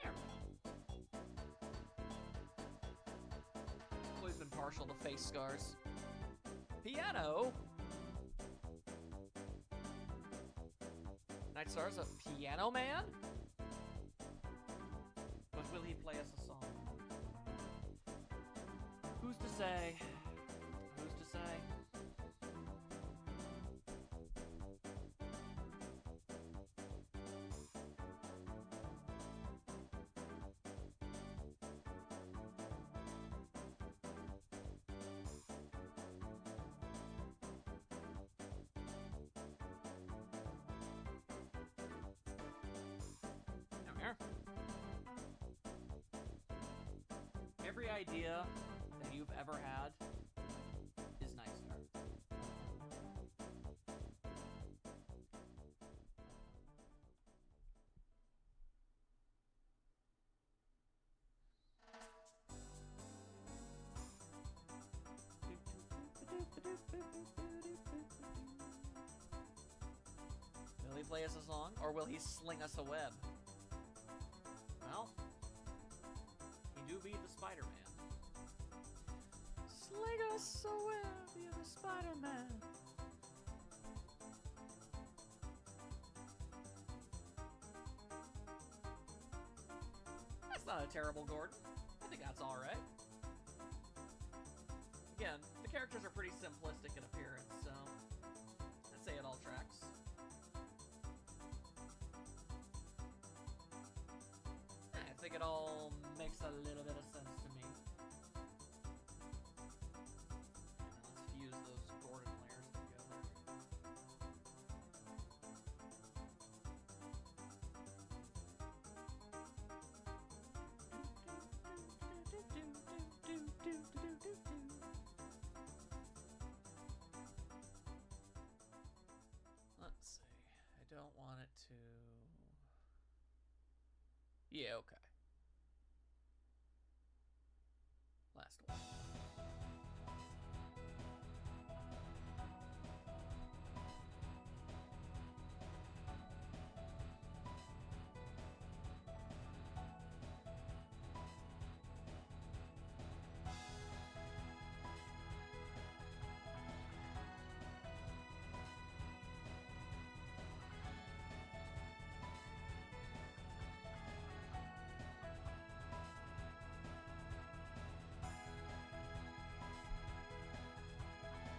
There we go. Always been partial to face scars. Piano? Nightstar's a piano man? But will he play us a song? Who's to say? Who's to say? Come here. Every idea that you've ever had is Nightstar. Will he play us a song, or will he sling us a web? Well, he do be the Spider-Man. Sling us a web, you're the Spider-Man. That's not a terrible Gordon. I think that's alright. Again, the characters are pretty simplistic in appearance, so I'd say it all tracks. I think it all makes a little bit of sense to me. Let's fuse those Gordon layers together. Let's see. I don't want it to... Yeah, okay. Last one.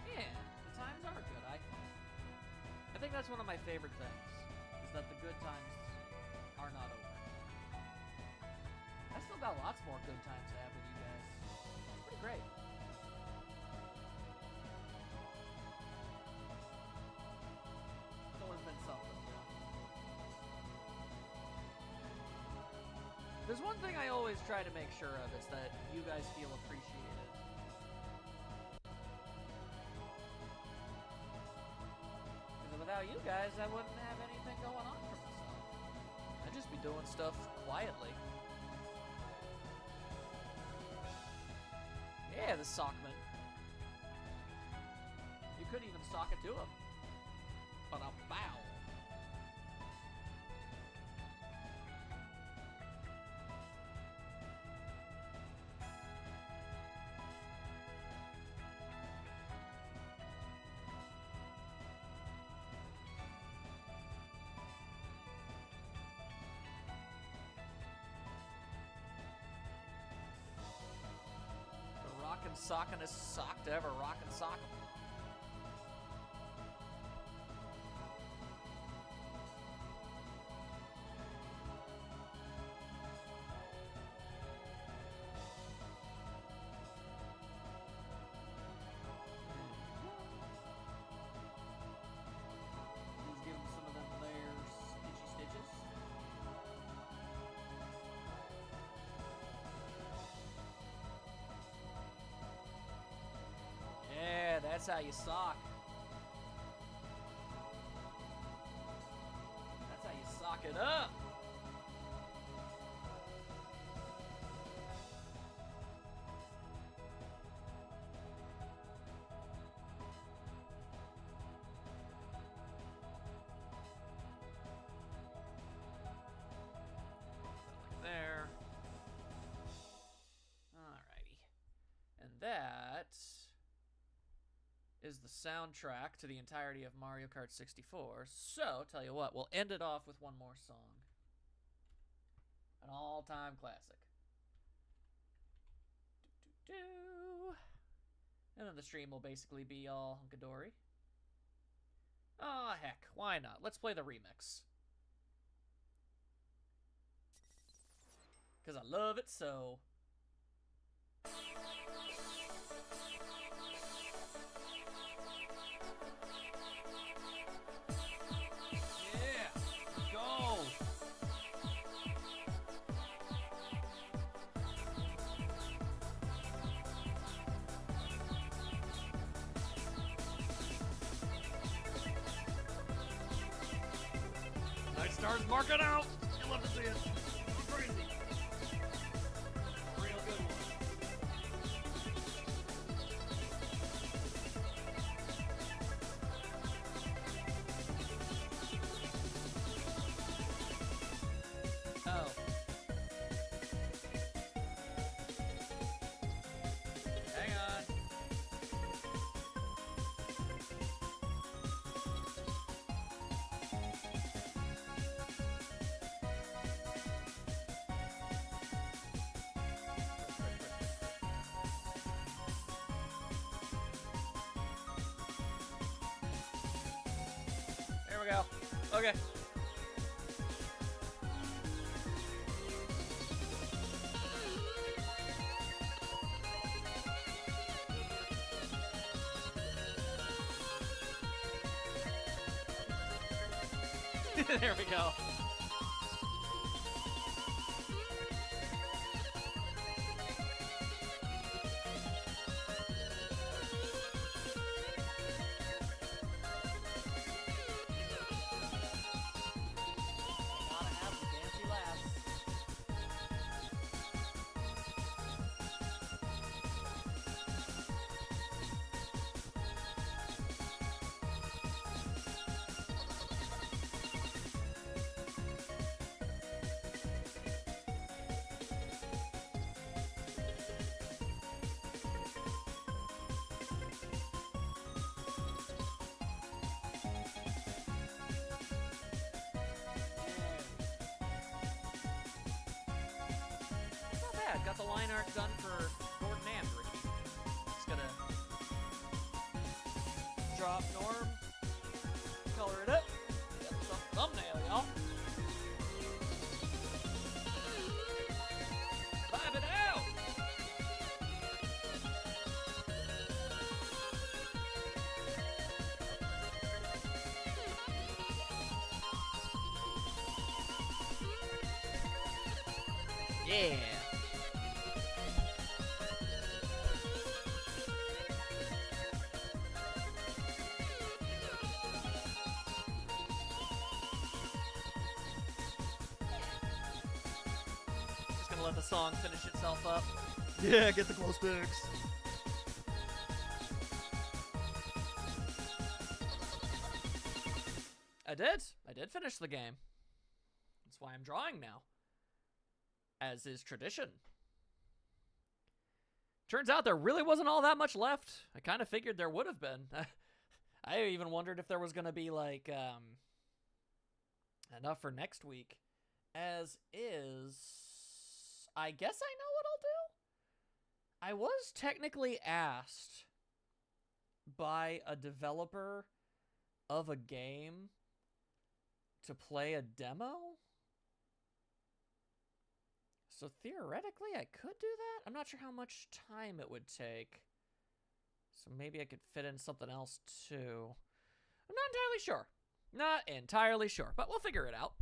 Yeah, the times are good, I think. I think that's one of my favorite things, is that the good times are not over. I still got lots more good times to have with you guys. It's pretty great. There's one thing I always try to make sure of is that you guys feel appreciated. Because without you guys, I wouldn't have anything going on for myself. I'd just be doing stuff quietly. Yeah, the sockman. You could even sock it to him. But a bow. The rockin' sockinest sock to ever rockin' sock 'em. Let's give him some of them there stitchy stitches. Yeah, that's how you sock. That's how you sock it up. Like there. Alrighty. And that is the soundtrack to the entirety of Mario Kart 64. So, tell you what, we'll end it off with one more song. An all-time classic. Do-do-do. And then the stream will basically be all hunky-dory. Ah, heck, why not? Let's play the remix. Because I love it so. Yeah, go! Night Stars, mark it out! You love to see it. It's crazy. Real good one. Oh. Hang on. There we go. Okay. There we go. Gotta have the fancy laughs. Not bad. Got the line art done for Gordon and Ricky. Just gonna drop Norm, color it up, get some thumbnail, y'all. Vibe it out! Yeah. Just gonna let the song finish itself up. Yeah, get the glow sticks. I did. I did finish the game. That's why I'm drawing now. As is tradition. Turns out there really wasn't all that much left. I kind of figured there would have been. I even wondered if there was going to be, like, enough for next week. As is, I guess I know what I'll do. I was technically asked by a developer of a game to play a demo. So theoretically, I could do that. I'm not sure how much time it would take. So maybe I could fit in something else too. I'm not entirely sure. Not entirely sure, but we'll figure it out.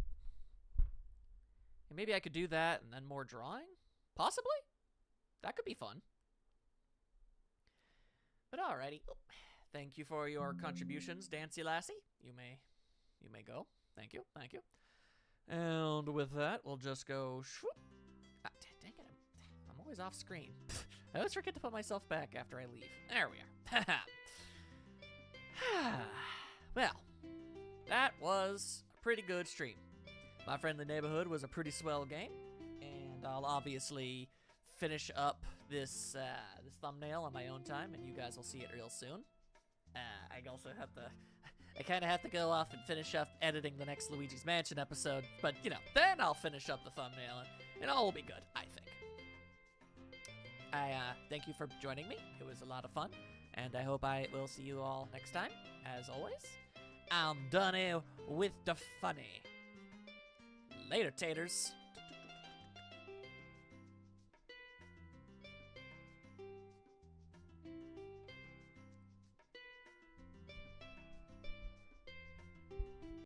And maybe I could do that and then more drawing? Possibly? That could be fun. But alrighty. Thank you for your contributions, Dancy Lassie. You may go. Thank you. Thank you. And with that, we'll just go shwoop. Ah, dang it. I'm always off screen. I always forget to put myself back after I leave. There we are. Well, that was a pretty good stream. My Friendly Neighborhood was a pretty swell game, and I'll obviously finish up this this thumbnail on my own time, and you guys will see it real soon. I also have to... I kind of have to go off and finish up editing the next Luigi's Mansion episode, but, you know, then I'll finish up the thumbnail, and all will be good, I think. I thank you for joining me. It was a lot of fun, and I hope I will see you all next time. As always, I'm Dunny with the funny. Later, taters.